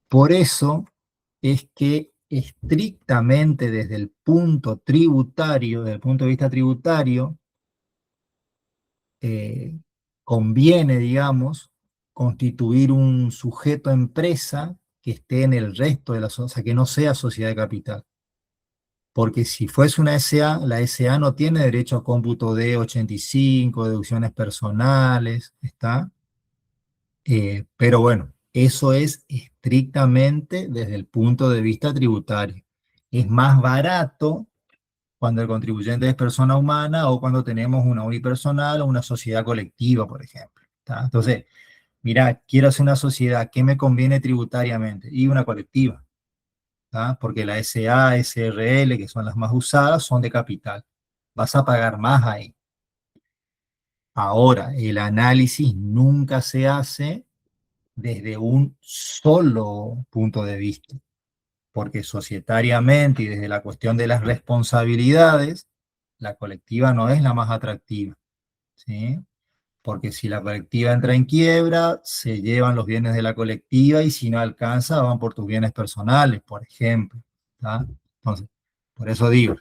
Por eso es que estrictamente desde el punto tributario, desde el punto de vista tributario, eh, conviene, digamos, constituir un sujeto empresa que esté en el resto de la sociedad, o sea, que no sea sociedad de capital. Porque si fuese una SA, la SA no tiene derecho a cómputo de 85, deducciones personales, ¿está? Pero bueno, eso es estrictamente desde el punto de vista tributario. Es más barato cuando el contribuyente es persona humana o cuando tenemos una unipersonal o una sociedad colectiva, por ejemplo. ¿Tá? Entonces, mira, quiero hacer una sociedad, ¿qué me conviene tributariamente? Y una colectiva, ¿tá? Porque la SA, SRL, que son las más usadas, son de capital. Vas a pagar más ahí. Ahora, el análisis nunca se hace desde un solo punto de vista, porque societariamente y desde la cuestión de las responsabilidades, la colectiva no es la más atractiva, ¿sí? Porque si la colectiva entra en quiebra, se llevan los bienes de la colectiva y si no alcanza, van por tus bienes personales, por ejemplo, ¿tá? Entonces, por eso digo,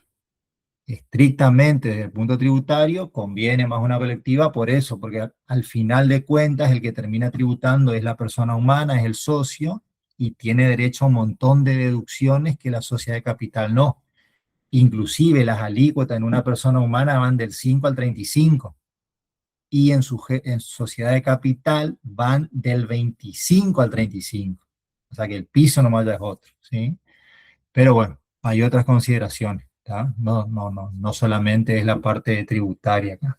estrictamente desde el punto tributario, conviene más una colectiva por eso, porque al final de cuentas el que termina tributando es la persona humana, es el socio, y tiene derecho a un montón de deducciones que la sociedad de capital no. Inclusive las alícuotas en una persona humana van del 5 al 35 y en sociedad de capital van del 25 al 35. O sea que el piso nomás ya es otro, ¿sí? Pero bueno, hay otras consideraciones, ¿tá? No solamente es la parte tributaria acá.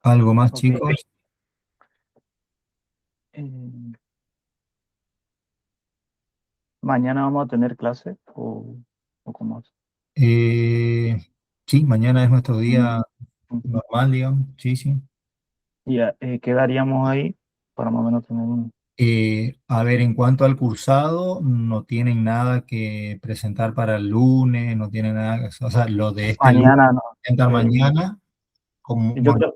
¿Algo más, Ok. chicos? Eh, ¿Mañana vamos a tener clase o cómo es? Eh, sí, mañana es nuestro día Mm, mm. normal, digamos. Sí, sí. Y quedaríamos ahí para más o menos tener un... A ver, en cuanto al cursado, no tienen nada que presentar para el lunes, no tienen nada, o sea, lo de este lunes, Mañana, no. presentan Eh, mañana, como, yo bueno,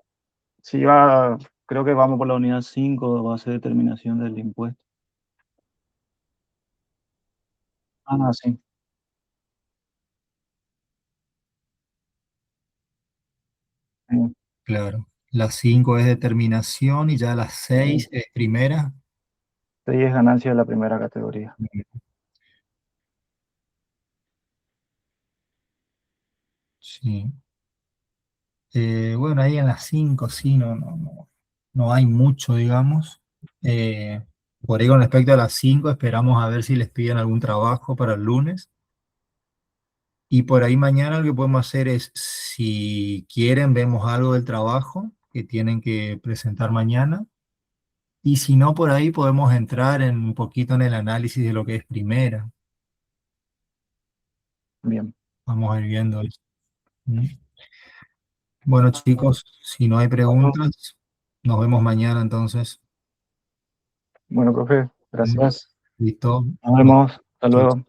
creo, creo que vamos por la unidad 5 va a ser determinación del impuesto. Ah, sí. Sí. claro, las 5 es determinación y ya las Sí. 6 es primera. 6 es ganancia de la primera categoría. Sí. Bueno, ahí en las 5 sí, no hay mucho, digamos. Eh, por ahí con respecto a las 5 esperamos a ver si les piden algún trabajo para el lunes. Y por ahí mañana lo que podemos hacer es, si quieren, vemos algo del trabajo que tienen que presentar mañana. Y si no, por ahí podemos entrar en un poquito en el análisis de lo que es primera. Bien. Vamos a ir viendo eso. ¿Mm? Bueno, chicos, si no hay Bueno, preguntas, nos vemos mañana entonces. bueno, profe, ¿Mm? gracias. Listo. Nos Nos- vemos. Hasta chao, luego. chao.